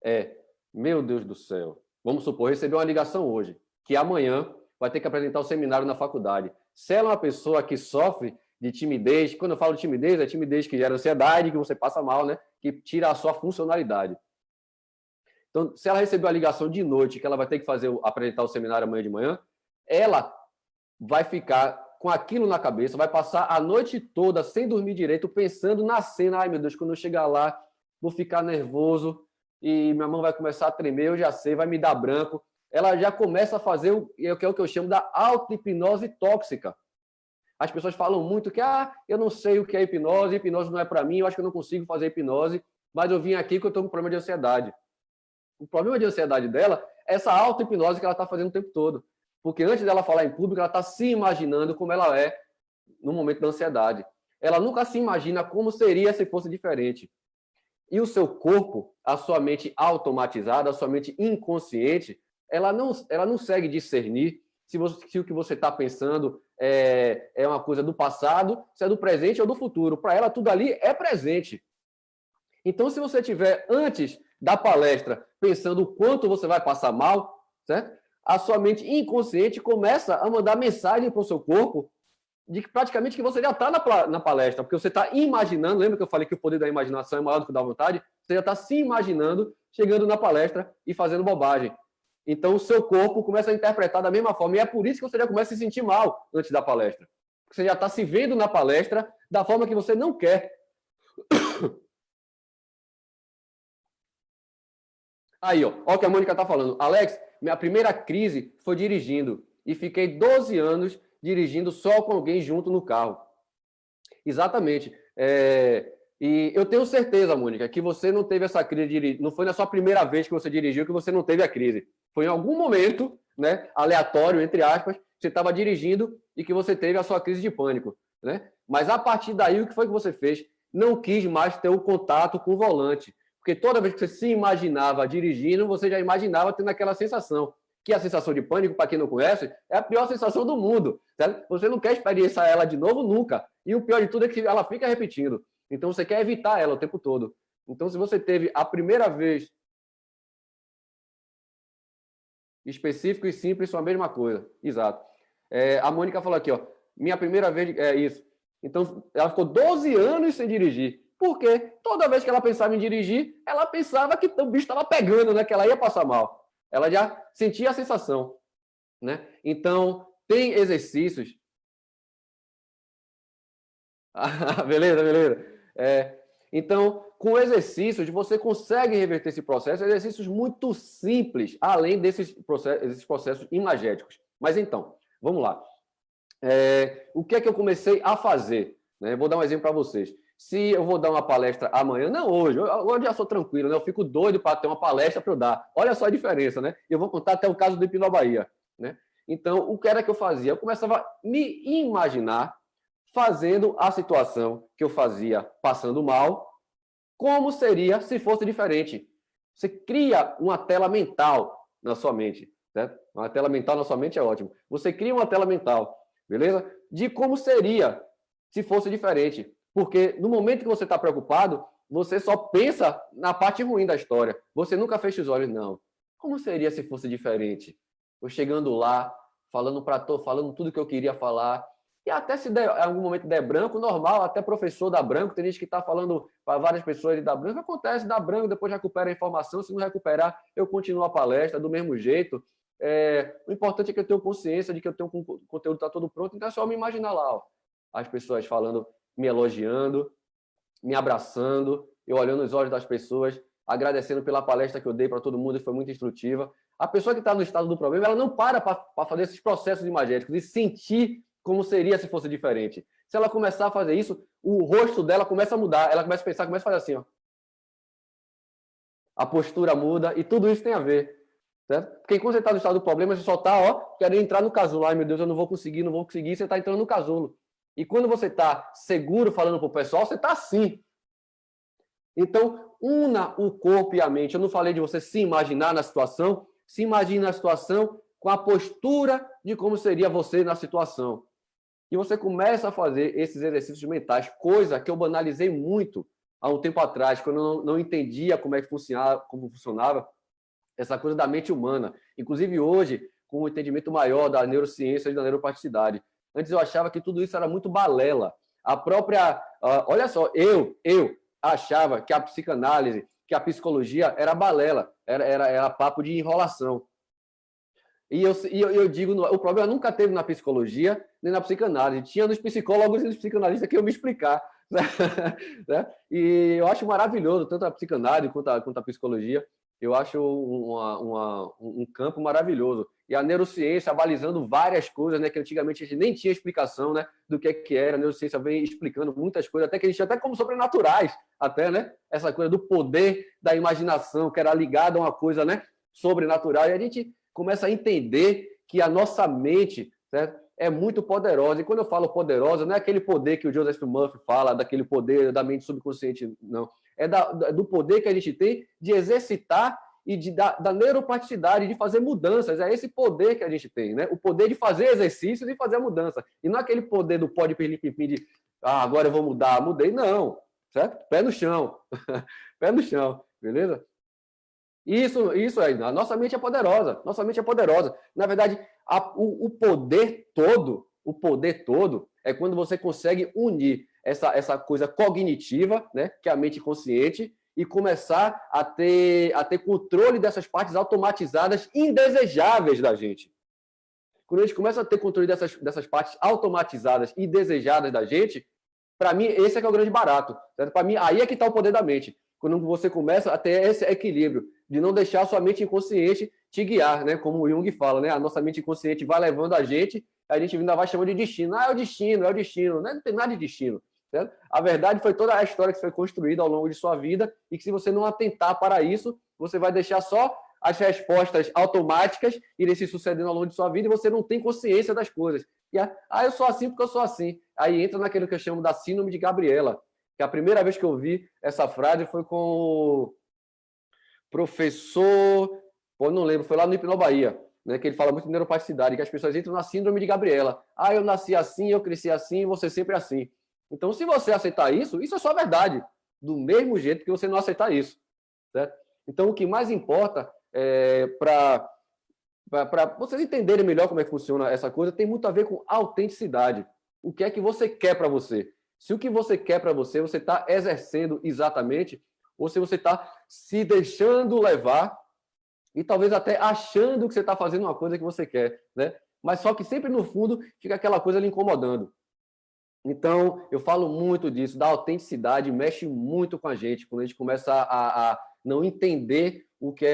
é, meu Deus do céu, vamos supor, receber uma ligação hoje, que amanhã vai ter que apresentar um seminário na faculdade. Se ela é uma pessoa que sofre de timidez, quando eu falo timidez, é timidez que gera ansiedade, que você passa mal, né? Que tira a sua funcionalidade. Então, se ela receber uma ligação de noite, que ela vai ter que apresentar o seminário amanhã de manhã, ela vai ficar com aquilo na cabeça, vai passar a noite toda sem dormir direito, pensando na cena. Ai, meu Deus, quando eu chegar lá, vou ficar nervoso e minha mão vai começar a tremer, eu já sei, vai me dar branco. Ela já começa a fazer o que é o que eu chamo da auto-hipnose tóxica. As pessoas falam muito que eu não sei o que é hipnose não é para mim, eu acho que eu não consigo fazer hipnose, mas eu vim aqui porque eu estou com problema de ansiedade. O problema de ansiedade dela é essa auto-hipnose que ela está fazendo o tempo todo. Porque antes dela falar em público, ela está se imaginando como ela é no momento da ansiedade. Ela nunca se imagina como seria se fosse diferente. E o seu corpo, a sua mente automatizada, a sua mente inconsciente, ela não consegue discernir se o que você está pensando é uma coisa do passado, se é do presente ou do futuro. Para ela, tudo ali é presente. Então, se você tiver antes da palestra pensando o quanto você vai passar mal, certo? A sua mente inconsciente começa a mandar mensagem para o seu corpo de que praticamente que você já está na palestra, porque você está imaginando, lembra que eu falei que o poder da imaginação é maior do que o da vontade? Você já está se imaginando chegando na palestra e fazendo bobagem. Então, o seu corpo começa a interpretar da mesma forma, e é por isso que você já começa a se sentir mal antes da palestra. Porque você já está se vendo na palestra da forma que você não quer. Aí, ó o que a Mônica está falando. Alex, minha primeira crise foi dirigindo e fiquei 12 anos dirigindo só com alguém junto no carro. Exatamente. E eu tenho certeza, Mônica, que você não teve essa crise de dirigir. Não foi na sua primeira vez que você dirigiu que você não teve a crise. Foi em algum momento, né, aleatório, entre aspas, você estava dirigindo e que você teve a sua crise de pânico. Né? Mas a partir daí, o que foi que você fez? Não quis mais ter o contato com o volante. Porque toda vez que você se imaginava dirigindo, você já imaginava tendo aquela sensação. que a sensação de pânico, para quem não conhece, é a pior sensação do mundo. Certo? Você não quer experienciar ela de novo nunca. E o pior de tudo é que ela fica repetindo. Então, você quer evitar ela o tempo todo. Então, se você teve a primeira vez específico e simples são a mesma coisa. Exato. A Mônica falou aqui, ó, minha primeira vez é isso. Então, ela ficou 12 anos sem dirigir. Por quê? Toda vez que ela pensava em dirigir, ela pensava que o bicho estava pegando, né? Que ela ia passar mal. Ela já sentia a sensação, né? Então, tem exercícios. Beleza, beleza. Então, com exercícios, você consegue reverter esse processo, exercícios muito simples, além desses processos imagéticos. Mas então, vamos lá. O que é que eu comecei a fazer? Né? Vou dar um exemplo para vocês. Se eu vou dar uma palestra amanhã, não hoje, hoje eu já sou tranquilo, né? Eu fico doido para ter uma palestra para eu dar. Olha só a diferença, né? Eu vou contar até o caso do Hipnobahia, né? Então, o que era que eu fazia? Eu começava a me imaginar fazendo a situação que eu fazia passando mal, como seria se fosse diferente. Você cria uma tela mental na sua mente, certo? Uma tela mental na sua mente é ótimo. Você cria uma tela mental, beleza? De como seria se fosse diferente. Porque no momento que você está preocupado, você só pensa na parte ruim da história. Você nunca fecha os olhos, não. Como seria se fosse diferente? Eu chegando lá, falando tudo que eu queria falar. E até se der, em algum momento der branco, normal, até professor dá branco, tem gente que está falando para várias pessoas de dar branco, acontece, dá branco, depois recupera a informação, se não recuperar, eu continuo a palestra do mesmo jeito. O importante é que eu tenho consciência de que eu tenho o conteúdo está todo pronto, então é só me imaginar lá, ó, as pessoas falando, me elogiando, me abraçando, eu olhando nos olhos das pessoas, agradecendo pela palestra que eu dei para todo mundo, foi muito instrutiva. A pessoa que está no estado do problema, ela não para fazer esses processos imagéticos e sentir como seria se fosse diferente. Se ela começar a fazer isso, o rosto dela começa a mudar, ela começa a pensar, começa a fazer assim, ó. A postura muda e tudo isso tem a ver. Certo? Porque quando você está no estado do problema, você só está, ó, querendo entrar no casulo. Ai, meu Deus, eu não vou conseguir, você está entrando no casulo. E quando você está seguro falando para o pessoal, você está assim. Então, una o corpo e a mente. Eu não falei de você se imaginar na situação, se imagine na situação com a postura de como seria você na situação. E você começa a fazer esses exercícios mentais, coisa que eu banalizei muito há um tempo atrás, quando eu não entendia como funcionava essa coisa da mente humana. Inclusive hoje, com um entendimento maior da neurociência e da neuroplasticidade. Antes eu achava que tudo isso era muito balela. A própria... olha só, eu achava que a psicanálise, que a psicologia era balela, era papo de enrolação. E eu digo, o problema nunca teve na psicologia, nem na psicanálise. Tinha nos psicólogos e nos psicanalistas que iam me explicar. Né? E eu acho maravilhoso, tanto a psicanálise quanto a psicologia. Eu acho um campo maravilhoso. E a neurociência balizando várias coisas, né, que antigamente a gente nem tinha explicação, né, do que era. A neurociência vem explicando muitas coisas, até que a gente até como sobrenaturais, até, né? Essa coisa do poder da imaginação, que era ligada a uma coisa, né, sobrenatural. E a gente começa a entender que a nossa mente, certo, é muito poderosa. E quando eu falo poderosa, não é aquele poder que o Joseph Murphy fala, daquele poder da mente subconsciente, não. É do poder que a gente tem de exercitar e da neuroplasticidade, de fazer mudanças. É esse poder que a gente tem, né? O poder de fazer exercícios e fazer a mudança. E não aquele poder do pó de pirlim-pim de agora eu vou mudar, mudei. Não, certo? Pé no chão. Pé no chão, beleza? Isso aí. A nossa mente é poderosa. Nossa mente é poderosa. Na verdade, o poder todo é quando você consegue unir essa coisa cognitiva, né, que é a mente consciente, e começar a ter controle dessas partes automatizadas indesejáveis da gente. Quando a gente começa a ter controle dessas partes automatizadas e desejadas da gente, para mim, esse é que é o grande barato. Para mim, aí é que está o poder da mente. Quando você começa a ter esse equilíbrio de não deixar a sua mente inconsciente te guiar, né? Como o Jung fala, né? A nossa mente inconsciente vai levando a gente ainda vai chamando de destino. Ah, é o destino. Não tem nada de destino. Certo? A verdade foi toda a história que foi construída ao longo de sua vida e que se você não atentar para isso, você vai deixar só as respostas automáticas irem se sucedendo ao longo de sua vida e você não tem consciência das coisas. E eu sou assim porque eu sou assim. Aí entra naquilo que eu chamo da síndrome de Gabriela, que a primeira vez que eu vi essa frase foi com o professor, não lembro, foi lá no Hipnobahia. né, que ele fala muito de neuroplasticidade, que as pessoas entram na síndrome de Gabriela. Ah, eu nasci assim, eu cresci assim, você sempre assim. Então, se você aceitar isso, isso é só verdade. Do mesmo jeito que você não aceitar isso. Certo? Então, o que mais importa para vocês entenderem melhor como é que funciona essa coisa, tem muito a ver com autenticidade. O que é que você quer para você? Se o que você quer para você, você está exercendo exatamente, ou se você está se deixando levar e talvez até achando que você está fazendo uma coisa que você quer, né? Mas só que sempre no fundo fica aquela coisa lhe incomodando. Então, eu falo muito disso, da autenticidade, mexe muito com a gente, quando a gente começa a não entender o que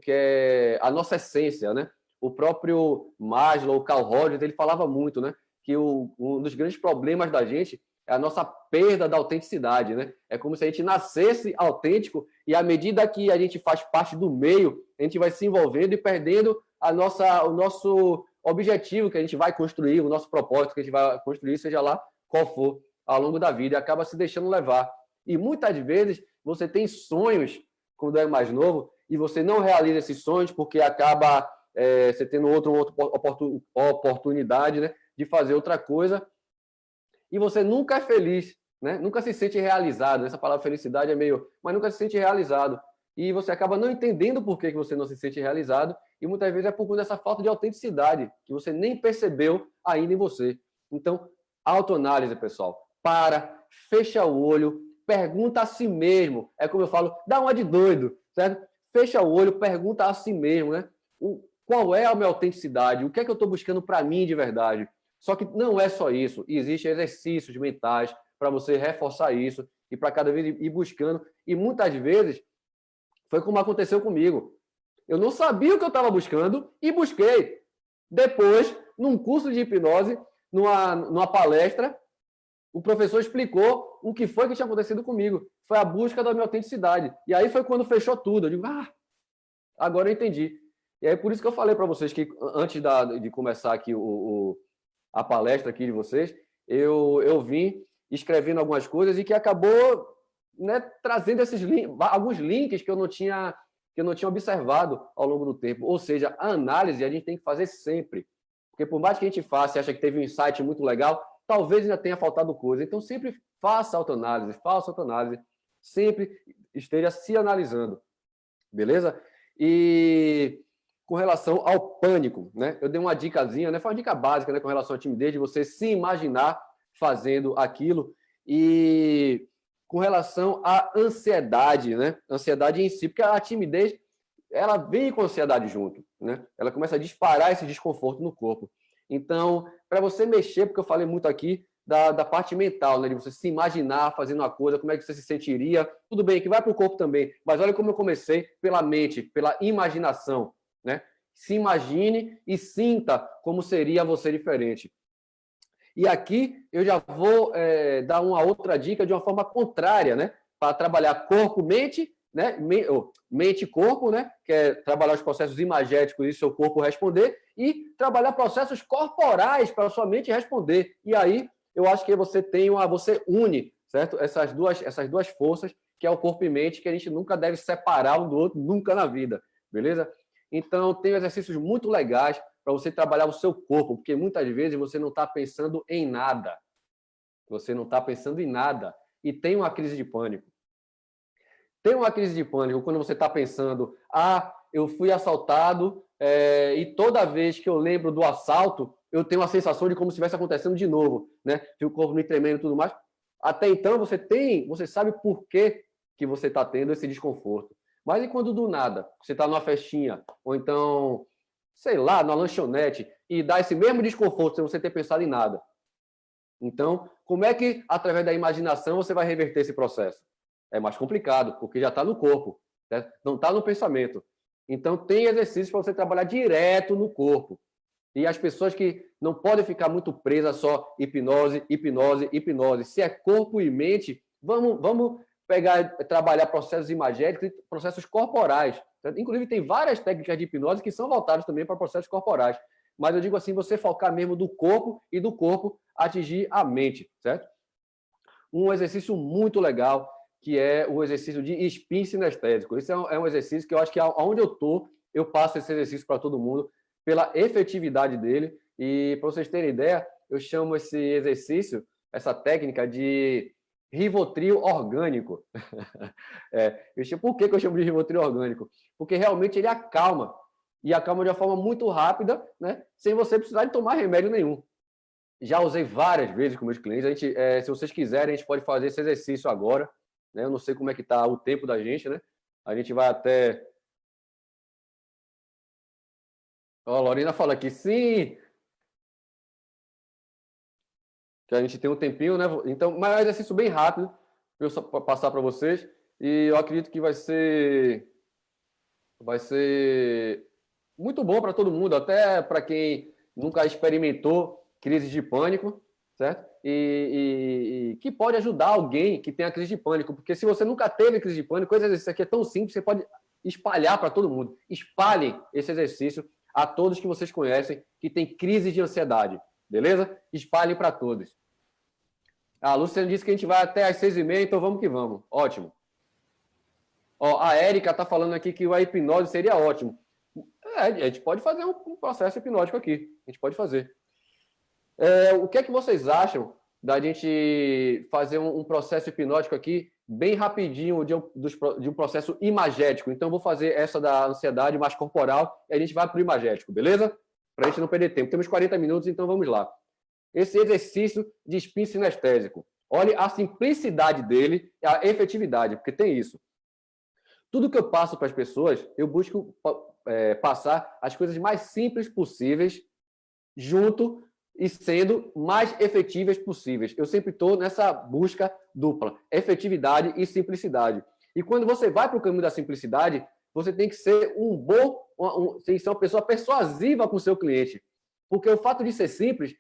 é a nossa essência, né? O próprio Maslow, o Carl Rogers, ele falava muito, né? Que um dos grandes problemas da gente é a nossa perda da autenticidade, né? É como se a gente nascesse autêntico e à medida que a gente faz parte do meio, a gente vai se envolvendo e perdendo o nosso objetivo que a gente vai construir, o nosso propósito que a gente vai construir, seja lá qual for, ao longo da vida, e acaba se deixando levar. E muitas vezes você tem sonhos quando é mais novo e você não realiza esses sonhos porque acaba você tendo outra oportunidade, né, de fazer outra coisa e você nunca é feliz, né? Nunca se sente realizado. Essa palavra felicidade é meio... Mas nunca se sente realizado. E você acaba não entendendo por que você não se sente realizado e muitas vezes é por conta dessa falta de autenticidade que você nem percebeu ainda em você. Então, autoanálise, pessoal. Fecha o olho, pergunta a si mesmo. É como eu falo, dá uma de doido, certo? Fecha o olho, pergunta a si mesmo, né? Qual é a minha autenticidade? O que é que eu estou buscando para mim de verdade? Só que não é só isso. Existem exercícios mentais para você reforçar isso e para cada vez ir buscando. E muitas vezes foi como aconteceu comigo. Eu não sabia o que eu estava buscando e busquei. Depois, num curso de hipnose, numa palestra, o professor explicou o que foi que tinha acontecido comigo. Foi a busca da minha autenticidade. E aí foi quando fechou tudo. Eu digo, agora eu entendi. E aí por isso que eu falei para vocês que antes de começar aqui a palestra aqui de vocês, eu vim escrevendo algumas coisas e que acabou, né, trazendo alguns links que eu não tinha observado ao longo do tempo. Ou seja, a análise a gente tem que fazer sempre. Porque por mais que a gente faça e acha que teve um insight muito legal, talvez ainda tenha faltado coisa. Então, sempre faça autoanálise, sempre esteja se analisando. Beleza? E com relação ao pânico, né? Eu dei uma dicasinha, né? Foi uma dica básica, né? Com relação à timidez, de você se imaginar fazendo aquilo. E com relação à ansiedade, né? Ansiedade em si, porque a timidez, ela vem com a ansiedade junto, né? Ela começa a disparar esse desconforto no corpo. Então, para você mexer, porque eu falei muito aqui da parte mental, né? De você se imaginar fazendo uma coisa, como é que você se sentiria. Tudo bem, que vai para o corpo também, mas olha como eu comecei pela mente, pela imaginação, né? Se imagine e sinta como seria você diferente. E aqui eu já vou dar uma outra dica de uma forma contrária, né? Para trabalhar corpo-mente, né? Mente e corpo, né? Que é trabalhar os processos imagéticos e seu corpo responder, e trabalhar processos corporais para sua mente responder. E aí eu acho que você une, certo? Essas duas forças, que é o corpo e mente, que a gente nunca deve separar um do outro, nunca na vida, beleza? Então, tem exercícios muito legais para você trabalhar o seu corpo, porque muitas vezes você não está pensando em nada. Você não está pensando em nada e tem uma crise de pânico. Tem uma crise de pânico quando você está pensando, eu fui assaltado e toda vez que eu lembro do assalto, eu tenho a sensação de como se estivesse acontecendo de novo, né? O corpo me tremendo e tudo mais. Até então, você sabe por que você está tendo esse desconforto. Mas e quando do nada, você está numa festinha, ou então, sei lá, numa lanchonete, e dá esse mesmo desconforto sem você ter pensado em nada? Então, como é que, através da imaginação, você vai reverter esse processo? É mais complicado, porque já está no corpo, certo? Não está no pensamento. Então, tem exercícios para você trabalhar direto no corpo. E as pessoas que não podem ficar muito presas só hipnose, hipnose, hipnose. Se é corpo e mente, vamos trabalhar processos imagéticos e processos corporais. Certo? Inclusive, tem várias técnicas de hipnose que são voltadas também para processos corporais. Mas eu digo assim, você focar mesmo do corpo e do corpo atingir a mente, certo? Um exercício muito legal, que é o exercício de spin sinestésico. Esse é um exercício que eu acho que onde eu estou, eu passo esse exercício para todo mundo. pela efetividade dele. E, para vocês terem ideia, eu chamo esse exercício, essa técnica de Rivotril orgânico. Por que eu chamo de Rivotril orgânico? Porque realmente ele acalma, e acalma de uma forma muito rápida, né? Sem você precisar de tomar remédio nenhum. Já usei várias vezes com meus clientes. Se vocês quiserem, a gente pode fazer esse exercício agora, né? Eu não sei como é que está o tempo da gente, né? A gente vai até... Ó, a Lorena fala aqui, sim! Que a gente tem um tempinho, né? Então, mas é um exercício bem rápido, para eu passar para vocês. E eu acredito que vai ser muito bom para todo mundo, até para quem nunca experimentou crise de pânico, certo? E que pode ajudar alguém que tem a crise de pânico, porque se você nunca teve crise de pânico, esse exercício aqui é tão simples, você pode espalhar para todo mundo. Espalhem esse exercício a todos que vocês conhecem que tem crise de ansiedade, beleza? Espalhem para todos. A Luciana disse que a gente vai até às 6h30, então vamos que vamos. Ótimo. Ó, a Érica está falando aqui que a hipnose seria ótimo. A gente pode fazer um processo hipnótico aqui. A gente pode fazer. O que é que vocês acham da gente fazer um processo hipnótico aqui bem rapidinho de um processo imagético? Então, eu vou fazer essa da ansiedade mais corporal e a gente vai para o imagético, beleza? Para a gente não perder tempo. Temos 40 minutos, então vamos lá. Esse exercício de spin sinestésico. Olhe a simplicidade dele e a efetividade, porque tem isso. Tudo que eu passo para as pessoas, eu busco passar as coisas mais simples possíveis junto e sendo mais efetivas possíveis. Eu sempre estou nessa busca dupla, efetividade e simplicidade. E quando você vai para o caminho da simplicidade, você tem que ser tem que ser uma pessoa persuasiva com o seu cliente. Porque o fato de ser simples,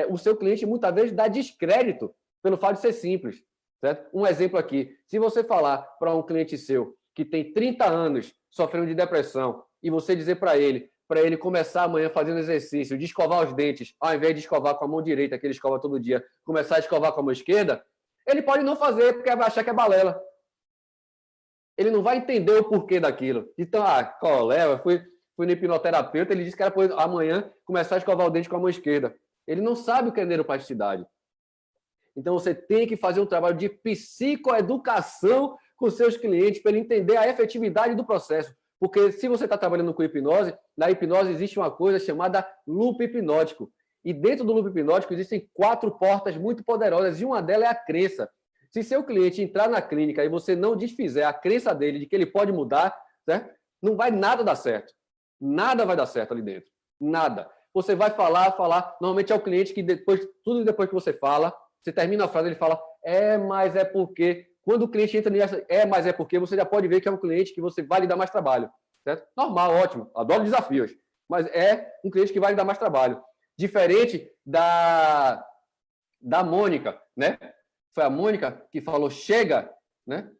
o seu cliente muitas vezes dá descrédito pelo fato de ser simples. Certo? Um exemplo aqui, se você falar para um cliente seu que tem 30 anos sofrendo de depressão e você dizer para ele começar amanhã fazendo exercício de escovar os dentes, ao invés de escovar com a mão direita, que ele escova todo dia, começar a escovar com a mão esquerda, ele pode não fazer porque vai achar que é balela. Ele não vai entender o porquê daquilo. Então, eu fui no hipnoterapeuta, ele disse que era para amanhã começar a escovar o dente com a mão esquerda. Ele não sabe o que é neuroplasticidade. Então, você tem que fazer um trabalho de psicoeducação com seus clientes para ele entender a efetividade do processo. Porque se você está trabalhando com hipnose, na hipnose existe uma coisa chamada loop hipnótico. E dentro do loop hipnótico existem 4 portas muito poderosas e uma delas é a crença. Se seu cliente entrar na clínica e você não desfizer a crença dele de que ele pode mudar, certo? Não vai nada dar certo. Nada vai dar certo ali dentro. Nada. Você vai falar. Normalmente é o cliente que depois que você fala, você termina a frase, ele fala, mas é porque... Quando o cliente entra nessa, mas é porque, você já pode ver que é um cliente que você vai lhe dar mais trabalho. Certo? Normal, ótimo. Adoro desafios. Mas é um cliente que vai lhe dar mais trabalho. Diferente da Mônica, né? Foi a Mônica que falou, chega, né?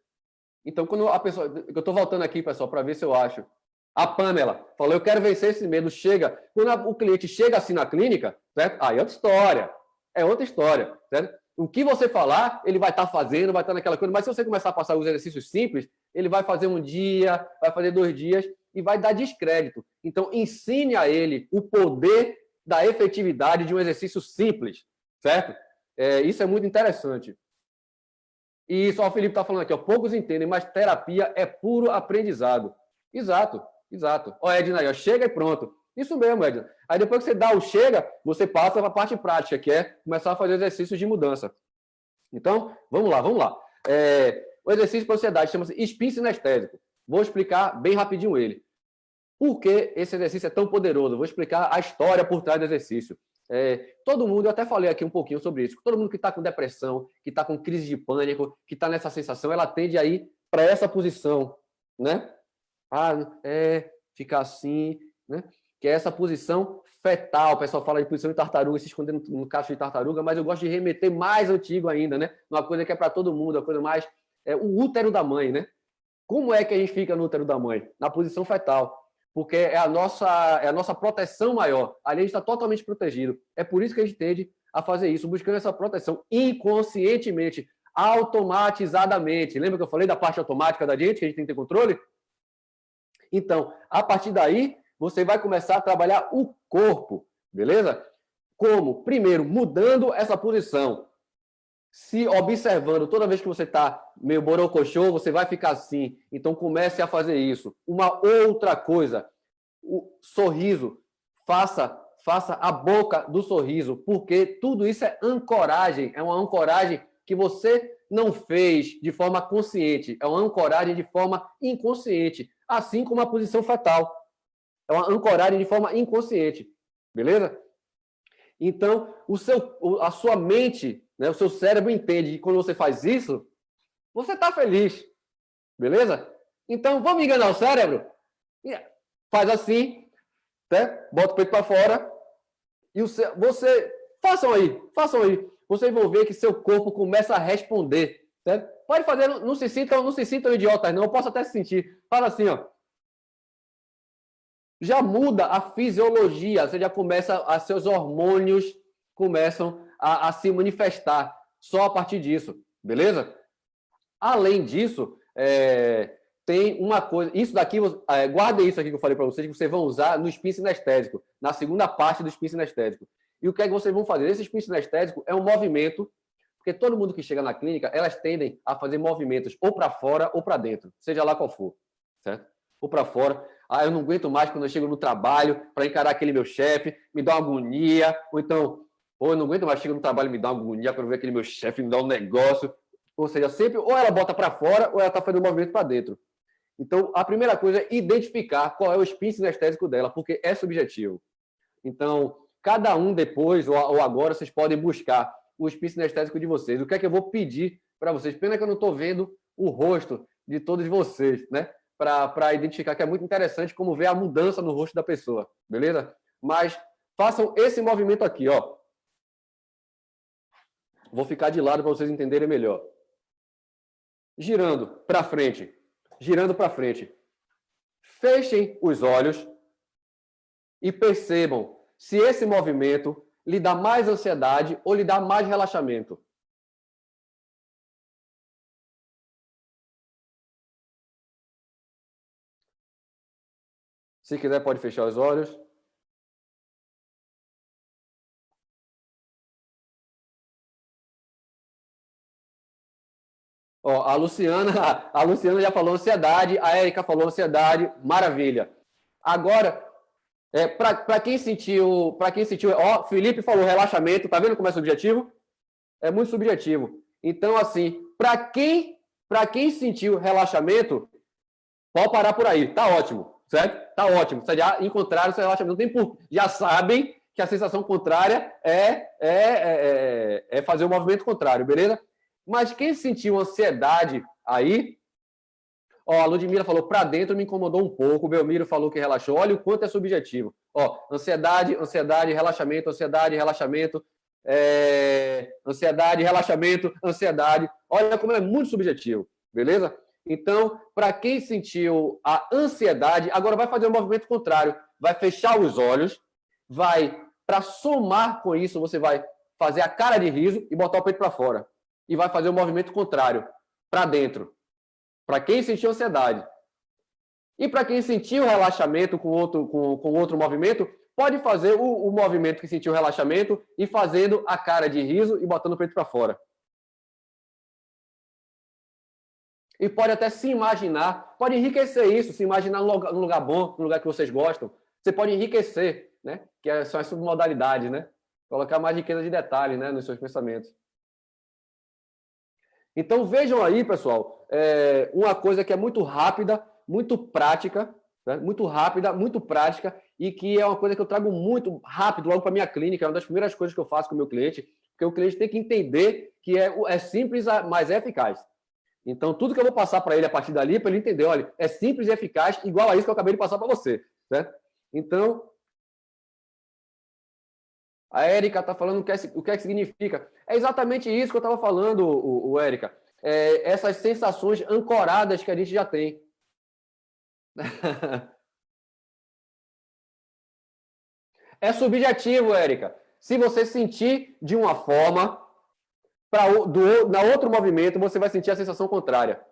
Então, quando a pessoa... Eu estou voltando aqui, pessoal, para ver se eu acho. A Pamela falou, eu quero vencer esse medo, chega. Quando o cliente chega assim na clínica, certo? Aí é outra história. É outra história, certo? O que você falar, ele vai estar fazendo, vai estar naquela coisa. Mas se você começar a passar os exercícios simples, ele vai fazer um dia, vai fazer 2 dias e vai dar descrédito. Então, ensine a ele o poder da efetividade de um exercício simples, certo? Isso é muito interessante. E só o Felipe está falando aqui, ó, poucos entendem, mas terapia é puro aprendizado. Exato. Ó, Edna aí, ó, chega e pronto. Isso mesmo, Edna. Aí depois que você dá o chega, você passa para a parte prática, que é começar a fazer exercícios de mudança. Então, vamos lá. O exercício para ansiedade chama-se spin sinestésico. Vou explicar bem rapidinho ele. Por que esse exercício é tão poderoso? Vou explicar a história por trás do exercício. Todo mundo, eu até falei aqui um pouquinho sobre isso, todo mundo que está com depressão, que está com crise de pânico, que está nessa sensação, ela tende a ir para essa posição, né? Ficar assim, né? Que é essa posição fetal. O pessoal fala de posição de tartaruga, se escondendo no cacho de tartaruga, mas eu gosto de remeter mais antigo ainda, né? Uma coisa que é para todo mundo, uma coisa mais... o útero da mãe, né? Como é que a gente fica no útero da mãe? Na posição fetal. Porque é a nossa proteção maior. Ali a gente está totalmente protegido. É por isso que a gente tende a fazer isso, buscando essa proteção inconscientemente, automatizadamente. Lembra que eu falei da parte automática da gente, que a gente tem que ter controle? Então, a partir daí, você vai começar a trabalhar o corpo, beleza? Como? Primeiro, mudando essa posição. Se observando, toda vez que você está meio borocochô, você vai ficar assim. Então, comece a fazer isso. Uma outra coisa, o sorriso. Faça a boca do sorriso, porque tudo isso é ancoragem. É uma ancoragem que você não fez de forma consciente. É uma ancoragem de forma inconsciente. Assim como a posição fetal. É uma ancoragem de forma inconsciente. Beleza? Então, a sua mente, né, o seu cérebro entende que quando você faz isso, você está feliz. Beleza? Então, vamos enganar o cérebro? Faz assim, né? Bota o peito para fora. E façam aí. Vocês vão ver que seu corpo começa a responder. Certo? Pode fazer, não se sintam idiotas, não. Eu posso até se sentir. Fala assim, ó. Já muda a fisiologia, você já começa, seus hormônios começam a se manifestar só a partir disso, beleza? Além disso, tem uma coisa, isso daqui, guardem isso aqui que eu falei para vocês, que vocês vão usar no spin sinestésico, na segunda parte do spin sinestésico. E o que é que vocês vão fazer? Esse spin sinestésico é um movimento, porque todo mundo que chega na clínica, elas tendem a fazer movimentos ou para fora ou para dentro, seja lá qual for, certo? Ou para fora. Eu não aguento mais quando eu chego no trabalho para encarar aquele meu chefe, me dá uma agonia, ou então, eu não aguento mais, chego no trabalho, me dá uma agonia quando ver aquele meu chefe, me dá um negócio. Ou seja, sempre ou ela bota para fora ou ela está fazendo um movimento para dentro. Então, a primeira coisa é identificar qual é o spin sinestésico dela, porque é subjetivo. Então, cada um depois ou agora, vocês podem buscar o spin sinestésico de vocês. O que é que eu vou pedir para vocês? Pena que eu não estou vendo o rosto de todos vocês, né? Para identificar, que é muito interessante como ver a mudança no rosto da pessoa, beleza? Mas façam esse movimento aqui, ó. Vou ficar de lado para vocês entenderem melhor. Girando para frente. Girando para frente. Fechem os olhos e percebam se esse movimento lhe dá mais ansiedade ou lhe dá mais relaxamento. Se quiser, pode fechar os olhos. Ó, a Luciana já falou ansiedade, a Érica falou ansiedade, maravilha. Agora, para quem sentiu, ó, Felipe falou relaxamento, tá vendo como é subjetivo? É muito subjetivo. Então, assim, para quem sentiu relaxamento, pode parar por aí, tá ótimo, certo? Tá ótimo. Vocês já encontraram seu relaxamento, não tem por, já sabem que a sensação contrária é fazer o movimento contrário, beleza? Mas quem sentiu ansiedade aí, ó, a Ludmila falou, para dentro me incomodou um pouco, o Belmiro falou que relaxou, olha o quanto é subjetivo. Ó, ansiedade, relaxamento, ansiedade, relaxamento, ansiedade, relaxamento, ansiedade. Olha como é muito subjetivo, beleza? Então, para quem sentiu a ansiedade, agora vai fazer o movimento contrário, vai fechar os olhos, para somar com isso, você vai fazer a cara de riso e botar o peito para fora. E vai fazer o movimento contrário, para dentro. Para quem sentiu ansiedade. E para quem sentiu relaxamento com outro movimento, pode fazer o movimento que sentiu relaxamento e fazendo a cara de riso e botando o peito para fora. E pode até se imaginar, pode enriquecer isso, se imaginar num lugar bom, num lugar que vocês gostam. Você pode enriquecer, né? Que são as submodalidades, né? Colocar mais riqueza de detalhe, né, nos seus pensamentos. Então, vejam aí, pessoal, uma coisa que é muito rápida, muito prática, né? Muito rápida, muito prática, e que é uma coisa que eu trago muito rápido logo para a minha clínica, é uma das primeiras coisas que eu faço com o meu cliente, porque o cliente tem que entender que é simples, mas é eficaz. Então, tudo que eu vou passar para ele a partir dali, para ele entender, olha, é simples e eficaz, igual a isso que eu acabei de passar para você, certo? Então, a Érica está falando o que é que significa. É exatamente isso que eu estava falando, Érica. Essas sensações ancoradas que a gente já tem. É subjetivo, Érica. Se você sentir de uma forma, na outro movimento, você vai sentir a sensação contrária.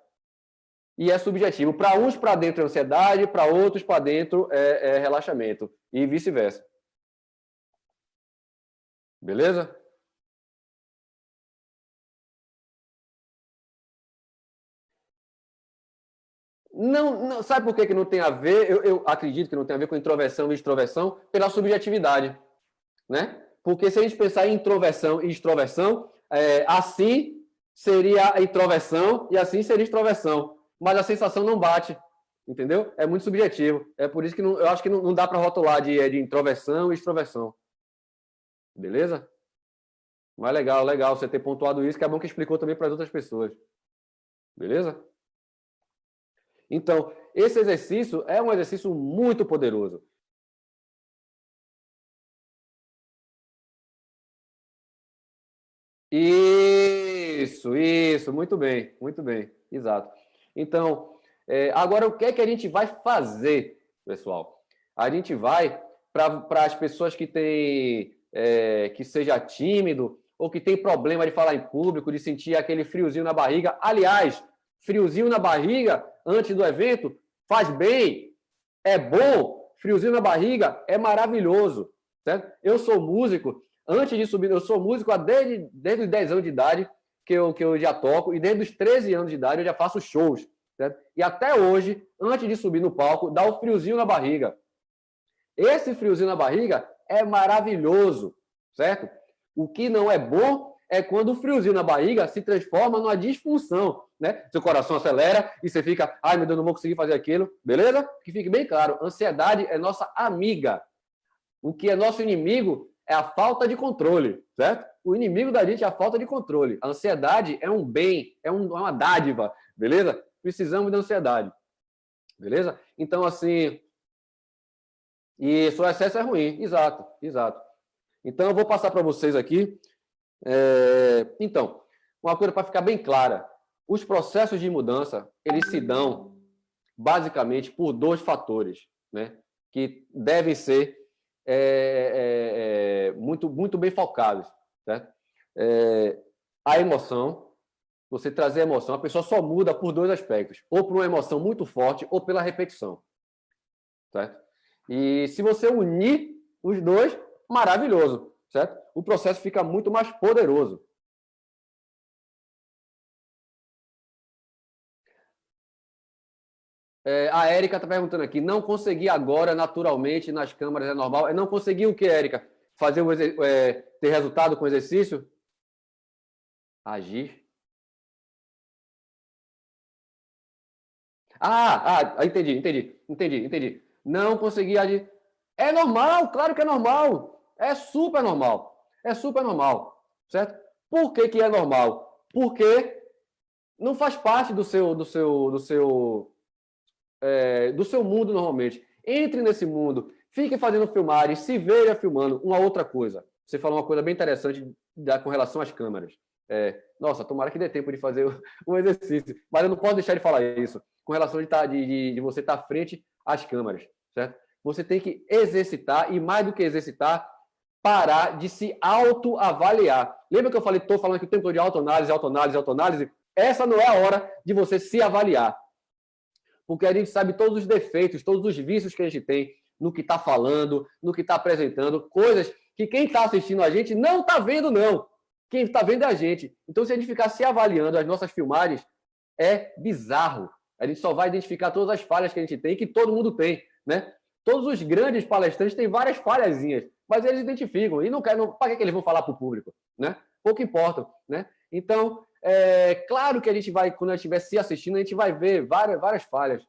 e é subjetivo. Para uns, para dentro é ansiedade, para outros, para dentro é relaxamento. E vice-versa. Beleza? Não, sabe por que não tem a ver? Eu acredito que não tem a ver com introversão e extroversão pela subjetividade, né? Porque se a gente pensar em introversão e extroversão, assim seria a introversão e assim seria a extroversão. Mas a sensação não bate, entendeu? É muito subjetivo. É por isso que eu acho que não dá para rotular de introversão e extroversão. Beleza? Mas legal você ter pontuado isso, que é bom que explicou também para as outras pessoas. Beleza? Então, esse exercício é um exercício muito poderoso. Isso, muito bem, exato. Então, agora o que é que a gente vai fazer, pessoal? A gente vai para as pessoas que têm, que seja tímido ou que tem problema de falar em público, de sentir aquele friozinho na barriga. Aliás, friozinho na barriga antes do evento faz bem, é bom. Friozinho na barriga é maravilhoso, certo? Eu sou músico. Antes de subir, eu sou músico desde os 10 anos de idade que eu já toco, e desde os 13 anos de idade eu já faço shows. Certo? E até hoje, antes de subir no palco, dá o friozinho na barriga. Esse friozinho na barriga é maravilhoso, certo? O que não é bom é quando o friozinho na barriga se transforma numa disfunção, né? Seu coração acelera e você fica, ai meu Deus, não vou conseguir fazer aquilo, beleza? Que fique bem claro, ansiedade é nossa amiga. O que é nosso inimigo é a falta de controle, certo? O inimigo da gente é a falta de controle. A ansiedade é um bem, é uma dádiva, beleza? Precisamos da ansiedade, beleza? Então, assim, isso, o excesso é ruim, exato. Então, eu vou passar para vocês aqui. Então, uma coisa para ficar bem clara: os processos de mudança, eles se dão basicamente por dois fatores, né? Que devem ser muito bem focados, certo? A emoção, você trazer emoção, a pessoa só muda por dois aspectos: ou por uma emoção muito forte, ou pela repetição, certo? E se você unir os dois, maravilhoso, certo? O processo fica muito mais poderoso. A Érica está perguntando aqui, não consegui agora naturalmente nas câmaras, é normal? Não consegui o que, Érica? Fazer ter resultado com exercício? Agir? Entendi. Não consegui agir. É normal, claro que é normal. É super normal. É super normal, certo? Por que é normal? Porque não faz parte do seu mundo normalmente. Entre nesse mundo, fique fazendo filmagens, se veja filmando. Uma outra coisa, você falou uma coisa bem interessante com relação às câmeras. Nossa, tomara que dê tempo de fazer o exercício, mas eu não posso deixar de falar isso, com relação de você estar frente às câmeras, certo? Você tem que exercitar, e mais do que exercitar, parar de se autoavaliar. Lembra que eu estou falando aqui o tempo todo de autoanálise? Essa não é a hora de você se avaliar. Porque a gente sabe todos os defeitos, todos os vícios que a gente tem no que está falando, no que está apresentando, coisas que quem está assistindo a gente não está vendo, não. Quem está vendo é a gente. Então, se a gente ficar se avaliando as nossas filmagens, é bizarro. A gente só vai identificar todas as falhas que a gente tem, que todo mundo tem, né? Todos os grandes palestrantes têm várias falhazinhas, mas eles identificam. E não querem, para que eles vão falar para o público, né? Pouco importa, né? Então, claro que a gente vai, quando a gente estiver se assistindo, a gente vai ver várias falhas.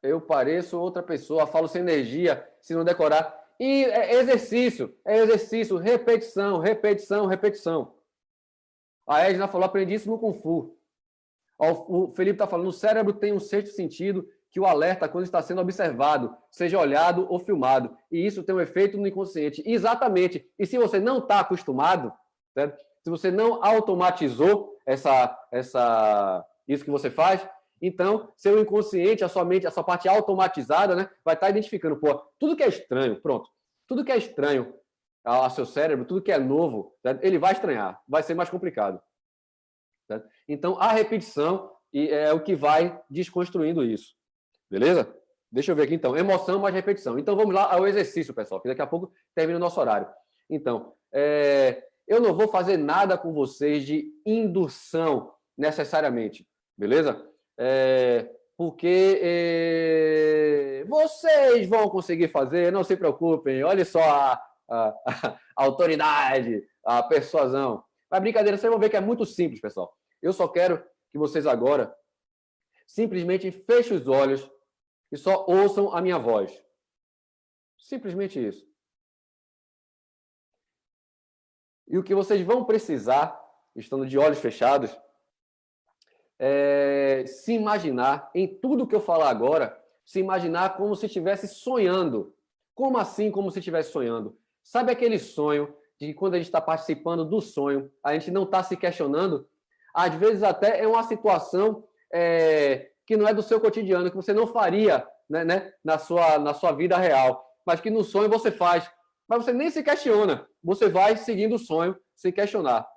Eu pareço outra pessoa, falo sem energia, se não decorar. E é exercício, repetição. A Edna falou, aprendi isso no Kung Fu. O Felipe está falando, o cérebro tem um sexto sentido que o alerta quando está sendo observado, seja olhado ou filmado. E isso tem um efeito no inconsciente. Exatamente. E se você não está acostumado, certo? Se você não automatizou isso que você faz, então seu inconsciente, a sua mente, a sua parte automatizada, né, vai estar identificando, pô, tudo que é estranho, pronto. Tudo que é estranho ao seu cérebro, tudo que é novo, certo? Ele vai estranhar, vai ser mais complicado. Certo? Então, a repetição é o que vai desconstruindo isso. Beleza? Deixa eu ver aqui, então. Emoção mais repetição. Então, vamos lá ao exercício, pessoal, que daqui a pouco termina o nosso horário. Então, eu não vou fazer nada com vocês de indução, necessariamente. Beleza? Porque vocês vão conseguir fazer, não se preocupem. Olha só a autoridade, a persuasão. Mas brincadeira, vocês vão ver que é muito simples, pessoal. Eu só quero que vocês agora simplesmente fechem os olhos e só ouçam a minha voz. Simplesmente isso. E o que vocês vão precisar, estando de olhos fechados, é se imaginar, em tudo que eu falar agora, se imaginar como se estivesse sonhando. Como assim, como se estivesse sonhando? Sabe aquele sonho de que quando a gente está participando do sonho, a gente não está se questionando? Às vezes até é uma situação que não é do seu cotidiano, que você não faria, né, na sua vida real, mas que no sonho você faz. Mas você nem se questiona, você vai seguindo o sonho sem questionar.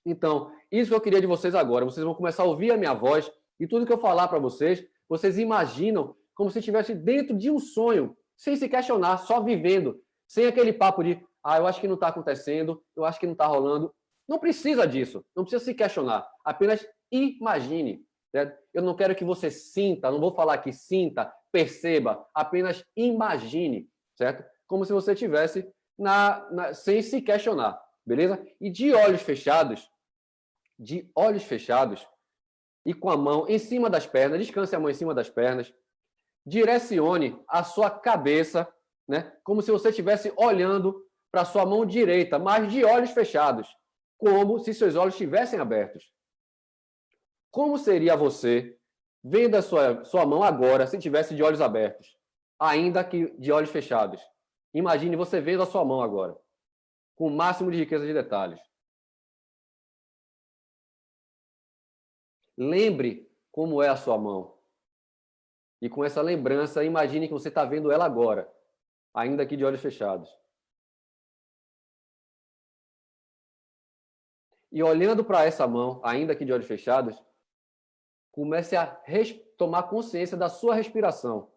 Então, isso que eu queria de vocês agora. Vocês vão começar a ouvir a minha voz e tudo que eu falar para vocês, vocês imaginam como se estivesse dentro de um sonho, sem se questionar, só vivendo, sem aquele papo de, eu acho que não está acontecendo, eu acho que não está rolando. Não precisa disso, não precisa se questionar. Apenas imagine. Certo? Eu não quero que você sinta, não vou falar que sinta, perceba, apenas imagine, certo? Como se você estivesse sem se questionar, beleza? E de olhos fechados e com a mão em cima das pernas, descanse a mão em cima das pernas, direcione a sua cabeça, né? Como se você estivesse olhando para a sua mão direita, mas de olhos fechados, como se seus olhos estivessem abertos. Como seria você vendo a sua mão agora se tivesse de olhos abertos, ainda que de olhos fechados? Imagine você vendo a sua mão agora, com o máximo de riqueza de detalhes. Lembre como é a sua mão. E com essa lembrança, imagine que você está vendo ela agora, ainda que de olhos fechados. E olhando para essa mão, ainda que de olhos fechados, comece a tomar consciência da sua respiração.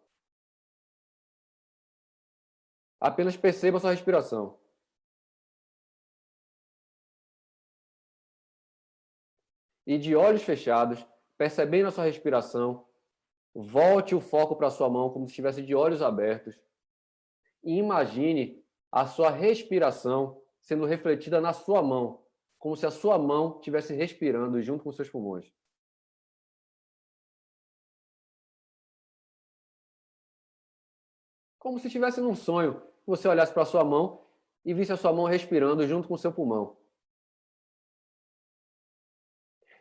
Apenas perceba a sua respiração. E de olhos fechados, percebendo a sua respiração, volte o foco para a sua mão como se estivesse de olhos abertos. E imagine a sua respiração sendo refletida na sua mão, como se a sua mão estivesse respirando junto com seus pulmões. Como se estivesse num sonho, você olhasse para a sua mão e visse a sua mão respirando junto com o seu pulmão.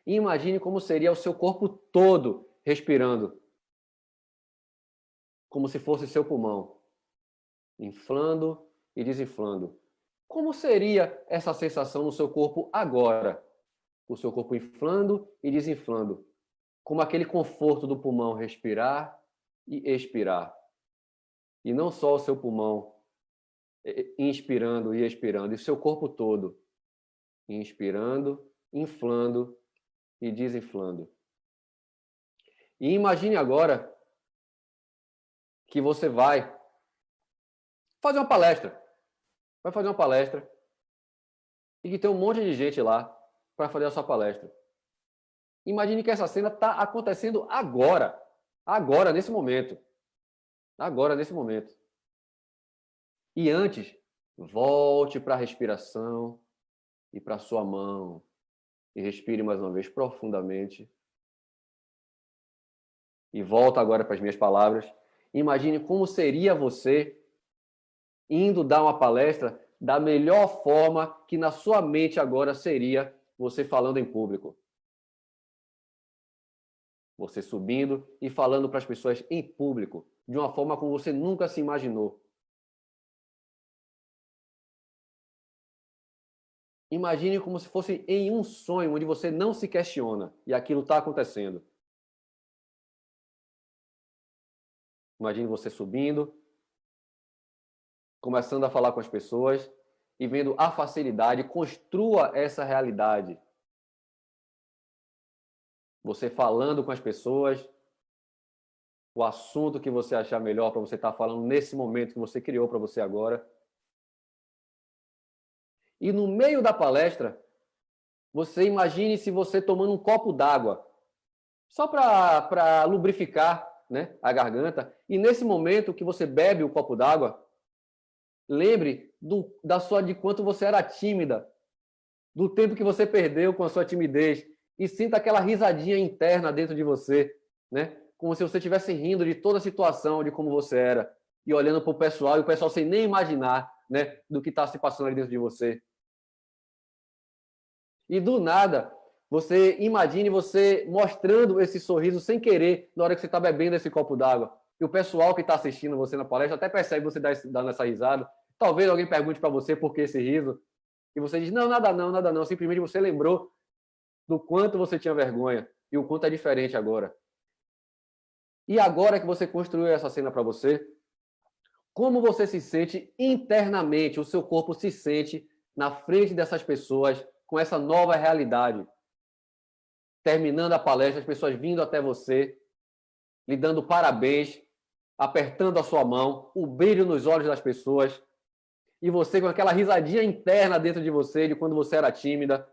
E imagine como seria o seu corpo todo respirando, como se fosse seu pulmão, inflando e desinflando. Como seria essa sensação no seu corpo agora? O seu corpo inflando e desinflando, como aquele conforto do pulmão respirar e expirar. E não só o seu pulmão inspirando e expirando, e o seu corpo todo inspirando, inflando e desinflando. E imagine agora que você vai fazer uma palestra. Vai fazer uma palestra e que tem um monte de gente lá para fazer a sua palestra. Imagine que essa cena está acontecendo agora. Agora, nesse momento. Agora, nesse momento. E antes, volte para a respiração e para a sua mão. E respire mais uma vez profundamente. E volta agora para as minhas palavras. Imagine como seria você indo dar uma palestra da melhor forma que na sua mente agora seria você falando em público. Você subindo e falando para as pessoas em público, de uma forma como você nunca se imaginou. Imagine como se fosse em um sonho onde você não se questiona e aquilo está acontecendo. Imagine você subindo, começando a falar com as pessoas e vendo a facilidade, construa essa realidade. você falando com as pessoas, o assunto que você achar melhor para você estar falando nesse momento que você criou para você agora. E no meio da palestra, você imagine se você tomando um copo d'água, só para lubrificar, né, a garganta. E nesse momento que você bebe o copo d'água, lembre de quanto você era tímida, do tempo que você perdeu com a sua timidez, e sinta aquela risadinha interna dentro de você, né? Como se você estivesse rindo de toda a situação, de como você era, e olhando para o pessoal, e o pessoal sem nem imaginar, né, do que está se passando ali dentro de você. E do nada, você imagine você mostrando esse sorriso sem querer na hora que você está bebendo esse copo d'água. E o pessoal que está assistindo você na palestra até percebe você dando essa risada. Talvez alguém pergunte para você por que esse riso. E você diz, não, nada não, nada não. Simplesmente você lembrou do quanto você tinha vergonha e o quanto é diferente agora. E agora que você construiu essa cena para você, como você se sente internamente, o seu corpo se sente na frente dessas pessoas com essa nova realidade? Terminando a palestra, as pessoas vindo até você, lhe dando parabéns, apertando a sua mão, o brilho nos olhos das pessoas, e você com aquela risadinha interna dentro de você, de quando você era tímida,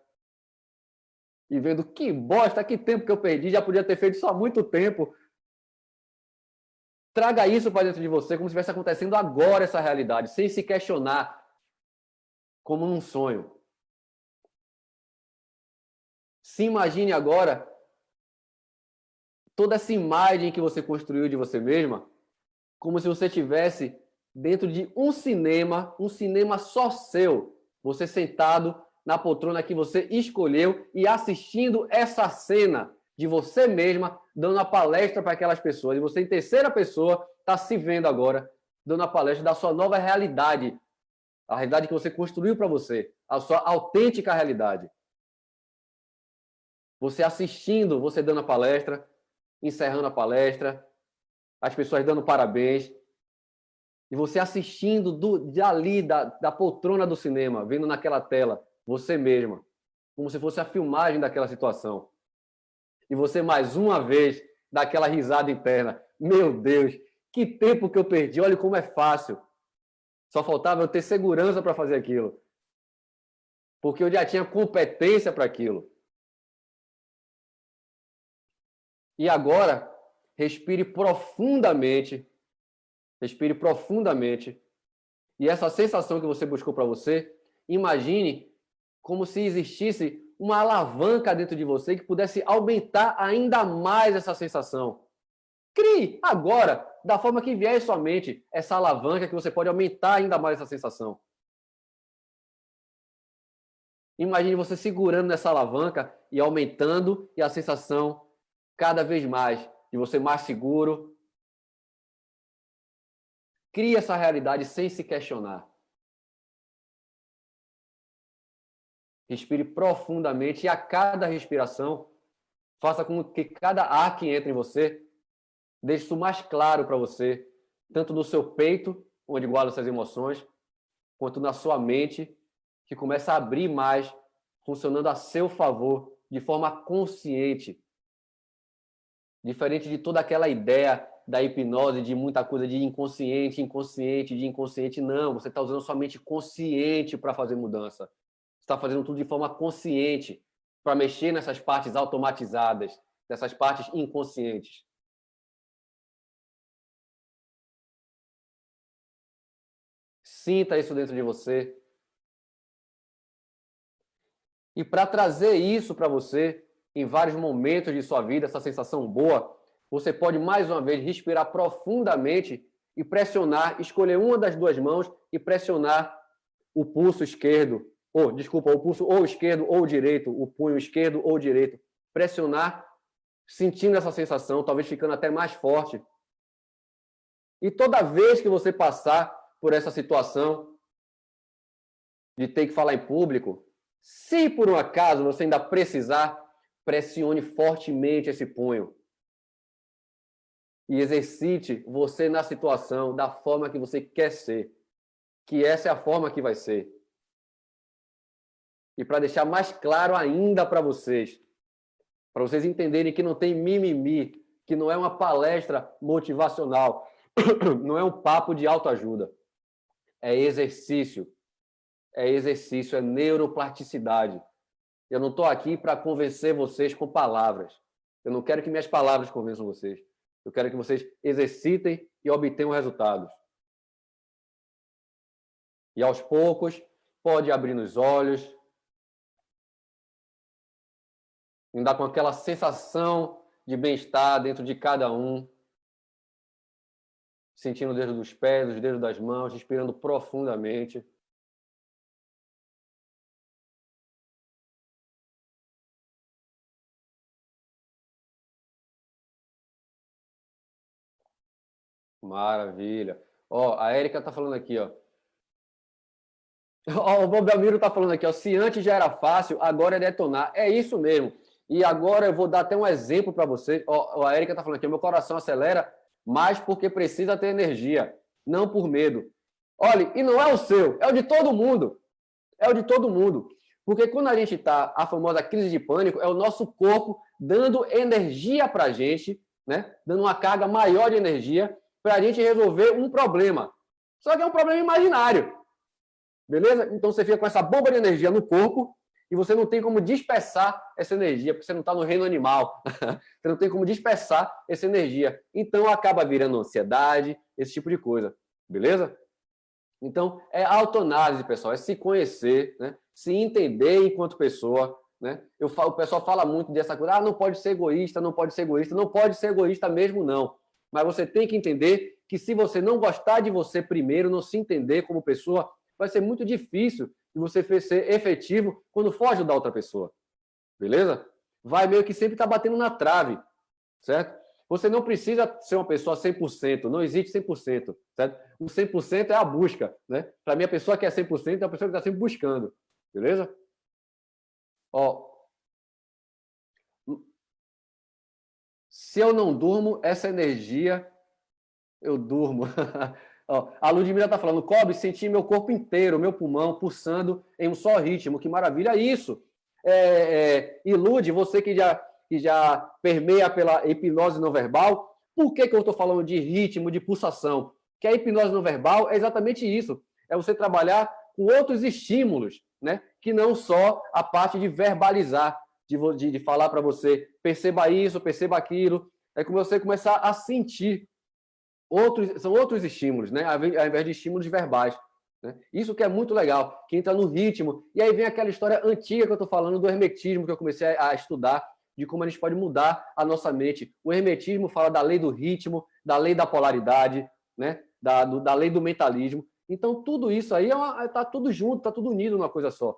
e vendo que bosta, que tempo que eu perdi, já podia ter feito isso há muito tempo. Traga isso para dentro de você como se estivesse acontecendo agora essa realidade, sem se questionar, como num sonho. Se imagine agora toda essa imagem que você construiu de você mesma, como se você estivesse dentro de um cinema só seu, você sentado na poltrona que você escolheu e assistindo essa cena de você mesma dando a palestra para aquelas pessoas. E você, em terceira pessoa, está se vendo agora, dando a palestra da sua nova realidade, a realidade que você construiu para você, a sua autêntica realidade. Você assistindo, você dando a palestra, encerrando a palestra, as pessoas dando parabéns, e você assistindo dali, da poltrona do cinema, vendo naquela tela, você mesma, como se fosse a filmagem daquela situação. E você, mais uma vez, dá aquela risada interna. Meu Deus, que tempo que eu perdi, olha como é fácil. Só faltava eu ter segurança para fazer aquilo. Porque eu já tinha competência para aquilo. E agora, respire profundamente. Respire profundamente. E essa sensação que você buscou para você, imagine como se existisse uma alavanca dentro de você que pudesse aumentar ainda mais essa sensação. Crie agora, da forma que vier em sua mente, essa alavanca que você pode aumentar ainda mais essa sensação. Imagine você segurando nessa alavanca e aumentando, e a sensação cada vez mais de você mais seguro. Crie essa realidade sem se questionar. Respire profundamente e a cada respiração, faça com que cada ar que entra em você deixe isso mais claro para você, tanto no seu peito, onde guarda suas emoções, quanto na sua mente, que começa a abrir mais, funcionando a seu favor, de forma consciente. Diferente de toda aquela ideia da hipnose, de muita coisa de inconsciente, de inconsciente. Não, você está usando sua mente consciente para fazer mudança. Você está fazendo tudo de forma consciente, para mexer nessas partes automatizadas, nessas partes inconscientes. Sinta isso dentro de você. E para trazer isso para você, em vários momentos de sua vida, essa sensação boa, você pode mais uma vez respirar profundamente e pressionar, escolher uma das duas mãos e pressionar o pulso esquerdo, o pulso ou esquerdo ou direito, o punho esquerdo ou direito. Pressionar, sentindo essa sensação, talvez ficando até mais forte. E toda vez que você passar por essa situação de ter que falar em público, se por um acaso você ainda precisar, pressione fortemente esse punho. E exercite você na situação da forma que você quer ser. Que essa é a forma que vai ser. E para deixar mais claro ainda para vocês, Para vocês entenderem que não tem mimimi, que não é uma palestra motivacional, não é um papo de autoajuda. É exercício, é neuroplasticidade. Eu não estou aqui para convencer vocês com palavras. Eu não quero que minhas palavras convençam vocês. Eu quero que vocês exercitem e obtenham resultados. E aos poucos, pode abrir os olhos, andar com aquela sensação de bem-estar dentro de cada um, sentindo o dedo dos pés, os dedos das mãos, respirando profundamente. Maravilha. Ó, a Érica está falando aqui, ó. Ó, o Bob Almiro está falando aqui, ó. Se antes já era fácil, agora é detonar. É isso mesmo. E agora eu vou dar até um exemplo para você. Ó, a Érica está falando aqui, meu coração acelera, mas porque precisa ter energia, não por medo. Olha, e não é o seu, é o de todo mundo. É o de todo mundo. Porque quando a gente está, a famosa crise de pânico, é o nosso corpo dando energia para a gente, né? Dando uma carga maior de energia para a gente resolver um problema. Só que é um problema imaginário. Beleza? Então você fica com essa bomba de energia no corpo e você não tem como dispersar essa energia, porque você não está no reino animal. Você não tem como dispersar essa energia. Então acaba virando ansiedade, esse tipo de coisa. Beleza? Então é autoanálise, pessoal, é se conhecer, né? Se entender enquanto pessoa. Né? O pessoal fala muito dessa coisa, não pode ser egoísta, não pode ser egoísta. Não pode ser egoísta mesmo, não. Mas você tem que entender que se você não gostar de você primeiro, não se entender como pessoa, vai ser muito difícil de você ser efetivo quando for ajudar outra pessoa. Beleza? Vai meio que sempre estar batendo na trave, certo? Você não precisa ser uma pessoa 100%, não existe 100%, certo? O 100% é a busca, né? Para mim, a pessoa que é 100% é a pessoa que está sempre buscando, beleza? Ó, se eu não durmo, essa energia, eu durmo. Ó, a Ludmila está falando, Cobre, senti meu corpo inteiro, meu pulmão pulsando em um só ritmo. Que maravilha isso! Ilude, você que já permeia pela hipnose não verbal, por que eu estou falando de ritmo, de pulsação? Que a hipnose não verbal é exatamente isso. É você trabalhar com outros estímulos, né? Que não só a parte de verbalizar, de falar para você, perceba isso, perceba aquilo. É como você começar a sentir. São outros estímulos, né? Ao invés de estímulos verbais. Né? Isso que é muito legal, que entra no ritmo. E aí vem aquela história antiga que eu estou falando do hermetismo, que eu comecei a estudar, de como a gente pode mudar a nossa mente. O hermetismo fala da lei do ritmo, da lei da polaridade, né? da lei do mentalismo. Então, tudo isso aí está tudo junto, está tudo unido numa coisa só.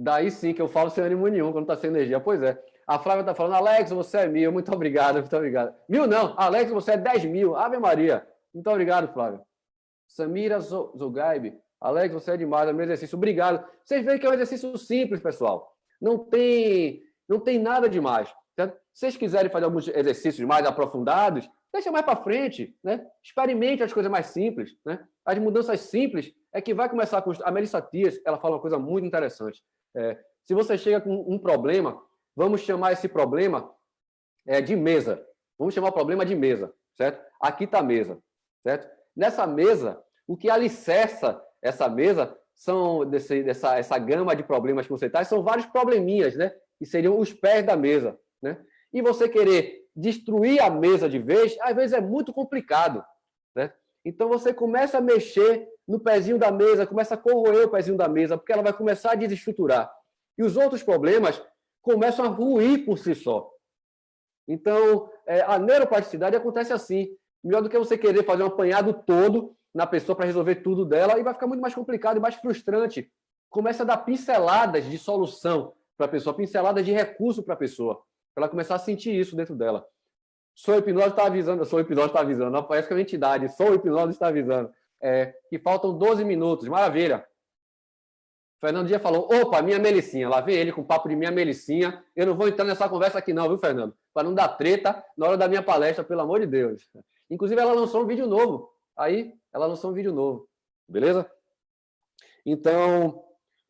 Daí sim que eu falo sem ânimo nenhum, quando está sem energia. Pois é. A Flávia está falando, Alex, você é 1000, muito obrigado, muito obrigado. 1000 não, Alex, você é 10.000, Ave Maria. Muito obrigado, Flávia. Samira Zogaib, Alex, você é demais, é meu exercício, obrigado. Vocês veem que é um exercício simples, pessoal. Não tem nada demais. Certo? Se vocês quiserem fazer alguns exercícios mais aprofundados, deixa mais para frente, né? Experimente as coisas mais simples, né? As mudanças simples é que vai começar a construir. A Melissa Dias, ela fala uma coisa muito interessante. Se você chega com um problema, vamos chamar esse problema de mesa. Vamos chamar o problema de mesa, certo? Aqui está a mesa, certo? Nessa mesa, o que alicerça essa mesa são essa gama de problemas que você traz, são vários probleminhas, né? Que seriam os pés da mesa, né? E você querer destruir a mesa de vez, às vezes é muito complicado, né? Então você começa a mexer no pezinho da mesa, começa a corroer o pezinho da mesa, porque ela vai começar a desestruturar. E os outros problemas começam a ruir por si só. Então, a neuroplasticidade acontece assim. Melhor do que você querer fazer um apanhado todo na pessoa para resolver tudo dela, e vai ficar muito mais complicado e mais frustrante. Começa a dar pinceladas de solução para a pessoa, pinceladas de recurso para a pessoa, para ela começar a sentir isso dentro dela. Sou hipnose está avisando, não parece que é uma entidade, sou hipnose está avisando. Que faltam 12 minutos, maravilha. Fernando Dias falou, opa, minha Melicinha, lá vem ele com o papo de minha Melicinha, eu não vou entrar nessa conversa aqui não, viu, Fernando? Para não dar treta na hora da minha palestra, pelo amor de Deus. Inclusive, ela lançou um vídeo novo, ela lançou um vídeo novo, beleza? Então,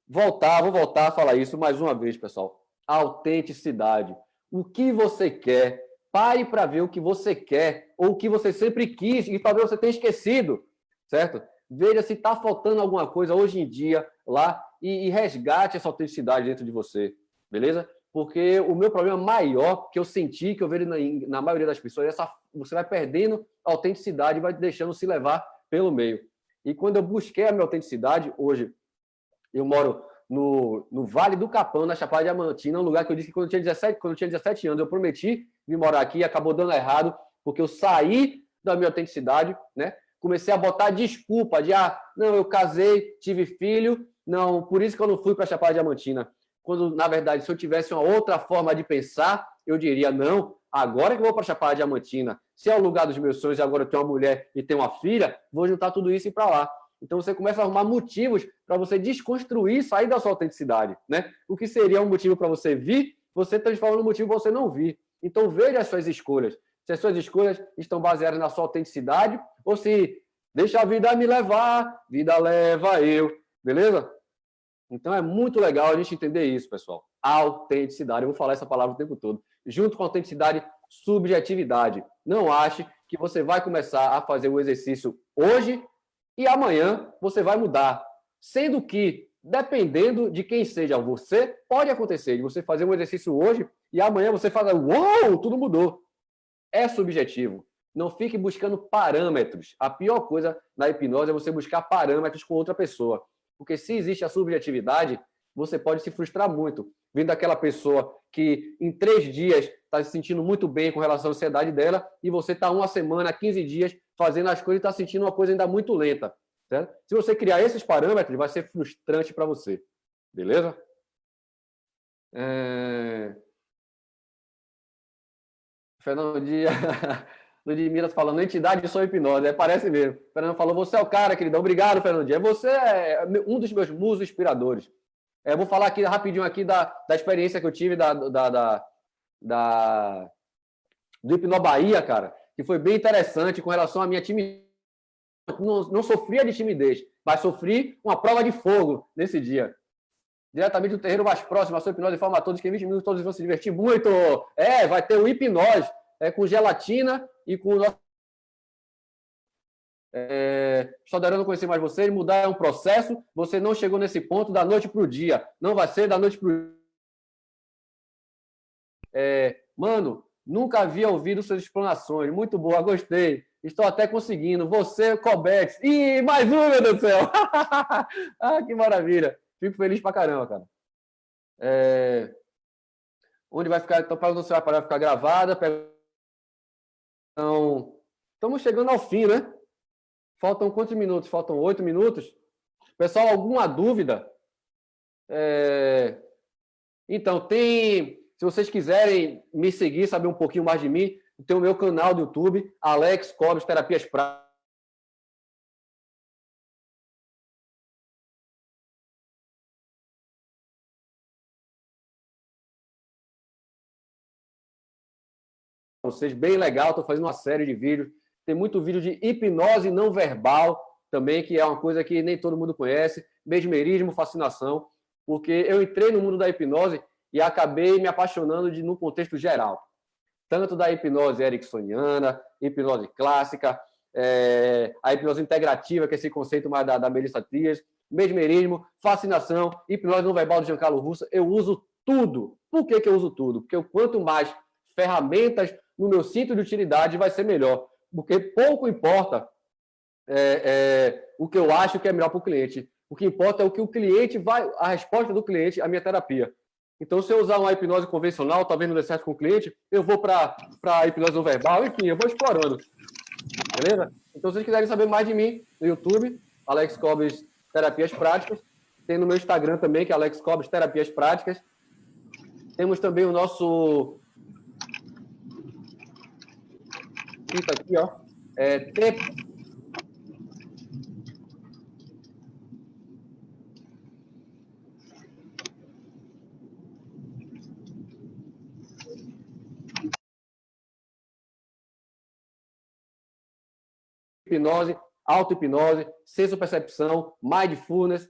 vou voltar a falar isso mais uma vez, pessoal. Autenticidade. O que você quer? Pare para ver o que você quer ou o que você sempre quis e talvez você tenha esquecido, certo? Veja se está faltando alguma coisa hoje em dia lá e resgate essa autenticidade dentro de você, beleza? Porque o meu problema maior que eu senti, que eu vejo na maioria das pessoas, é você vai perdendo a autenticidade e vai deixando se levar pelo meio. E quando eu busquei a minha autenticidade, hoje eu moro no Vale do Capão, na Chapada Diamantina, um lugar que eu disse que quando eu tinha 17 anos, eu prometi vir morar aqui, acabou dando errado, porque eu saí da minha autenticidade, né? Comecei a botar desculpa de, não, eu casei, tive filho, não, por isso que eu não fui para a Chapada Diamantina. Quando, na verdade, se eu tivesse uma outra forma de pensar, eu diria, não, agora que eu vou para a Chapada Diamantina, se é o lugar dos meus sonhos e agora eu tenho uma mulher e tenho uma filha, vou juntar tudo isso e ir para lá. Então você começa a arrumar motivos para você desconstruir, sair da sua autenticidade, né? O que seria um motivo para você vir, você transforma num motivo para você não vir. Então veja as suas escolhas. Se as suas escolhas estão baseadas na sua autenticidade ou se deixa a vida me levar, vida leva eu, beleza? Então é muito legal a gente entender isso, pessoal. Autenticidade, eu vou falar essa palavra o tempo todo. Junto com autenticidade, subjetividade. Não ache que você vai começar a fazer o exercício hoje e amanhã você vai mudar. Sendo que, dependendo de quem seja você, pode acontecer de você fazer um exercício hoje e amanhã você fala, uou, tudo mudou. É subjetivo. Não fique buscando parâmetros. A pior coisa na hipnose é você buscar parâmetros com outra pessoa. Porque se existe a subjetividade, você pode se frustrar muito. Vendo aquela pessoa que em 3 dias está se sentindo muito bem com relação à ansiedade dela e você está 1 semana, 15 dias fazendo as coisas e está sentindo uma coisa ainda muito lenta. Certo? Se você criar esses parâmetros, vai ser frustrante para você. Beleza? Fernando Dias, Ludmila falando, entidade de sua hipnose, parece mesmo. Fernando falou, você é o cara, queridão. Obrigado, Fernando Dias. Você é um dos meus musos inspiradores. Vou falar aqui rapidinho aqui da experiência que eu tive do Hipnobahia, cara, que foi bem interessante com relação à minha timidez. Não sofria de timidez, mas sofri uma prova de fogo nesse dia. Diretamente do terreiro mais próximo, a sua hipnose informa a todos que em 20 minutos todos vão se divertir muito. Vai ter o hipnose com gelatina e com... Só darando conhecer mais vocês, mudar é um processo, você não chegou nesse ponto da noite para o dia, não vai ser da noite para o mano, nunca havia ouvido suas explanações, muito boa, gostei, estou até conseguindo, você, Colbex, e mais um, meu Deus do céu, que maravilha, fico feliz pra caramba, cara. Onde vai ficar, então, para não vai parar de ficar gravada, então, estamos chegando ao fim, né? Faltam quantos minutos? Faltam 8 minutos? Pessoal, alguma dúvida? Então, se vocês quiserem me seguir, saber um pouquinho mais de mim, tem o meu canal do YouTube, Alex Cobres Terapias Práticas. Vocês, bem legal, estou fazendo uma série de vídeos. Tem muito vídeo de hipnose não verbal também, que é uma coisa que nem todo mundo conhece, mesmerismo, fascinação, porque eu entrei no mundo da hipnose e acabei me apaixonando no contexto geral. Tanto da hipnose ericksoniana, hipnose clássica, a hipnose integrativa, que é esse conceito mais da Melissa Trias, mesmerismo, fascinação, hipnose não verbal do Giancarlo Russo, eu uso tudo. Por que eu uso tudo? Porque quanto mais ferramentas no meu cinto de utilidade, vai ser melhor. Porque pouco importa o que eu acho que é melhor para o cliente. O que importa é o que o cliente vai, a resposta do cliente à minha terapia. Então, se eu usar uma hipnose convencional, talvez não dê certo com o cliente, eu vou para a hipnose não verbal, enfim, eu vou explorando. Beleza? Então, se vocês quiserem saber mais de mim, no YouTube, Alex Cobres Terapias Práticas. Tem no meu Instagram também, que é Alex Cobres Terapias Práticas. Temos também o nosso... aqui, ó. Hipnose, auto-hipnose, senso-percepção, mindfulness,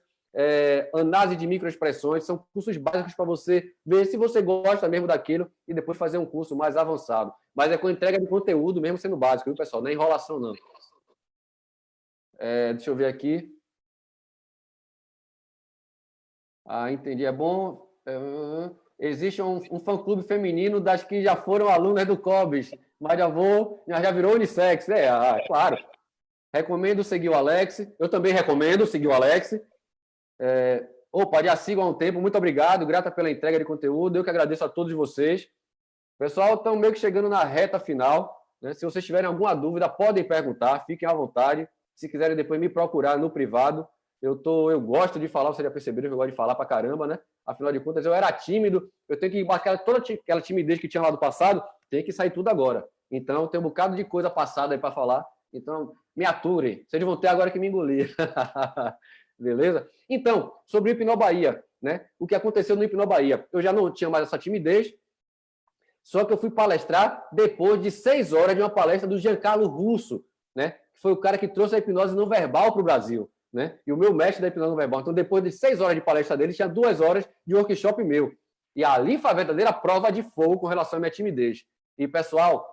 análise de microexpressões, são cursos básicos para você ver se você gosta mesmo daquilo e depois fazer um curso mais avançado. Mas é com entrega de conteúdo, mesmo sendo básico, viu, pessoal? Não é enrolação, não. Deixa eu ver aqui. Entendi. É bom. Existe um fã-clube feminino das que já foram alunas do COBES, mas já virou unissex. Claro. Recomendo seguir o Alex. Eu também recomendo seguir o Alex. Já sigo há um tempo. Muito obrigado. Grata pela entrega de conteúdo. Eu que agradeço a todos vocês. Pessoal, estão meio que chegando na reta final, né? Se vocês tiverem alguma dúvida, podem perguntar. Fiquem à vontade. Se quiserem depois me procurar no privado. Eu gosto de falar, vocês já perceberam que eu gosto de falar pra caramba, né? Afinal de contas, eu era tímido. Eu tenho que marcar toda aquela timidez que tinha lá do passado. Tem que sair tudo agora. Então, tem um bocado de coisa passada aí para falar. Então, me aturem. Vocês vão ter agora que me engolir. Beleza? Então, sobre o Hipnobahia, né? O que aconteceu no Hipnobahia? Eu já não tinha mais essa timidez, só que eu fui palestrar depois de 6 horas de uma palestra do Giancarlo Russo, né? Que foi o cara que trouxe a hipnose não verbal para o Brasil, né? E o meu mestre da hipnose não verbal. Então, depois de 6 horas de palestra dele, tinha 2 horas de workshop meu. E ali foi a verdadeira prova de fogo com relação à minha timidez. E, pessoal,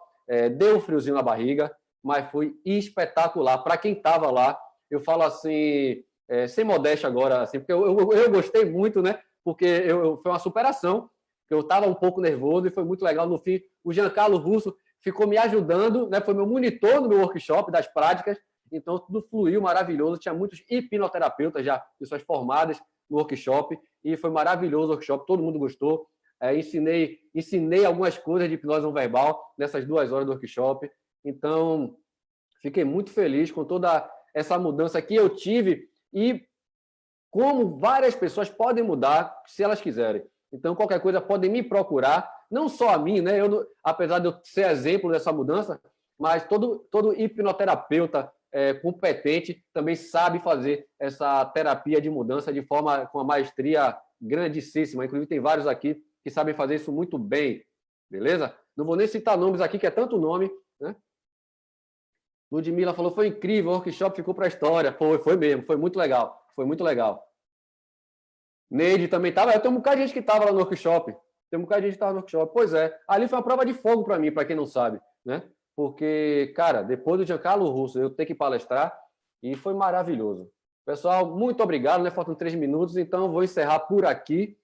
deu um friozinho na barriga, mas foi espetacular. Para quem estava lá, eu falo assim, sem modéstia agora, assim, porque eu gostei muito, né? Porque foi uma superação. Eu estava um pouco nervoso e foi muito legal. No fim, o Giancarlo Russo ficou me ajudando, né? Foi meu monitor no meu workshop das práticas. Então, tudo fluiu maravilhoso. Tinha muitos hipnoterapeutas já, pessoas formadas no workshop. E foi maravilhoso o workshop, todo mundo gostou. Ensinei algumas coisas de hipnose não verbal nessas 2 horas do workshop. Então, fiquei muito feliz com toda essa mudança que eu tive e como várias pessoas podem mudar se elas quiserem. Então, qualquer coisa, podem me procurar, não só a mim, né? Apesar de eu ser exemplo dessa mudança, mas todo hipnoterapeuta competente também sabe fazer essa terapia de mudança de forma com uma maestria grandíssima. Inclusive, tem vários aqui que sabem fazer isso muito bem, beleza? Não vou nem citar nomes aqui, que é tanto nome, né? Ludmila falou, foi incrível, o workshop ficou para a história. Foi mesmo, foi muito legal, foi muito legal. Neide também estava. Tem um bocado de gente que estava lá no workshop. Tem um bocado de gente que estava no workshop. Pois é. Ali foi uma prova de fogo para mim, para quem não sabe, né? Porque, cara, depois do Giancarlo Russo, eu ter que palestrar e foi maravilhoso. Pessoal, muito obrigado, né? Faltam 3 minutos, então vou encerrar por aqui.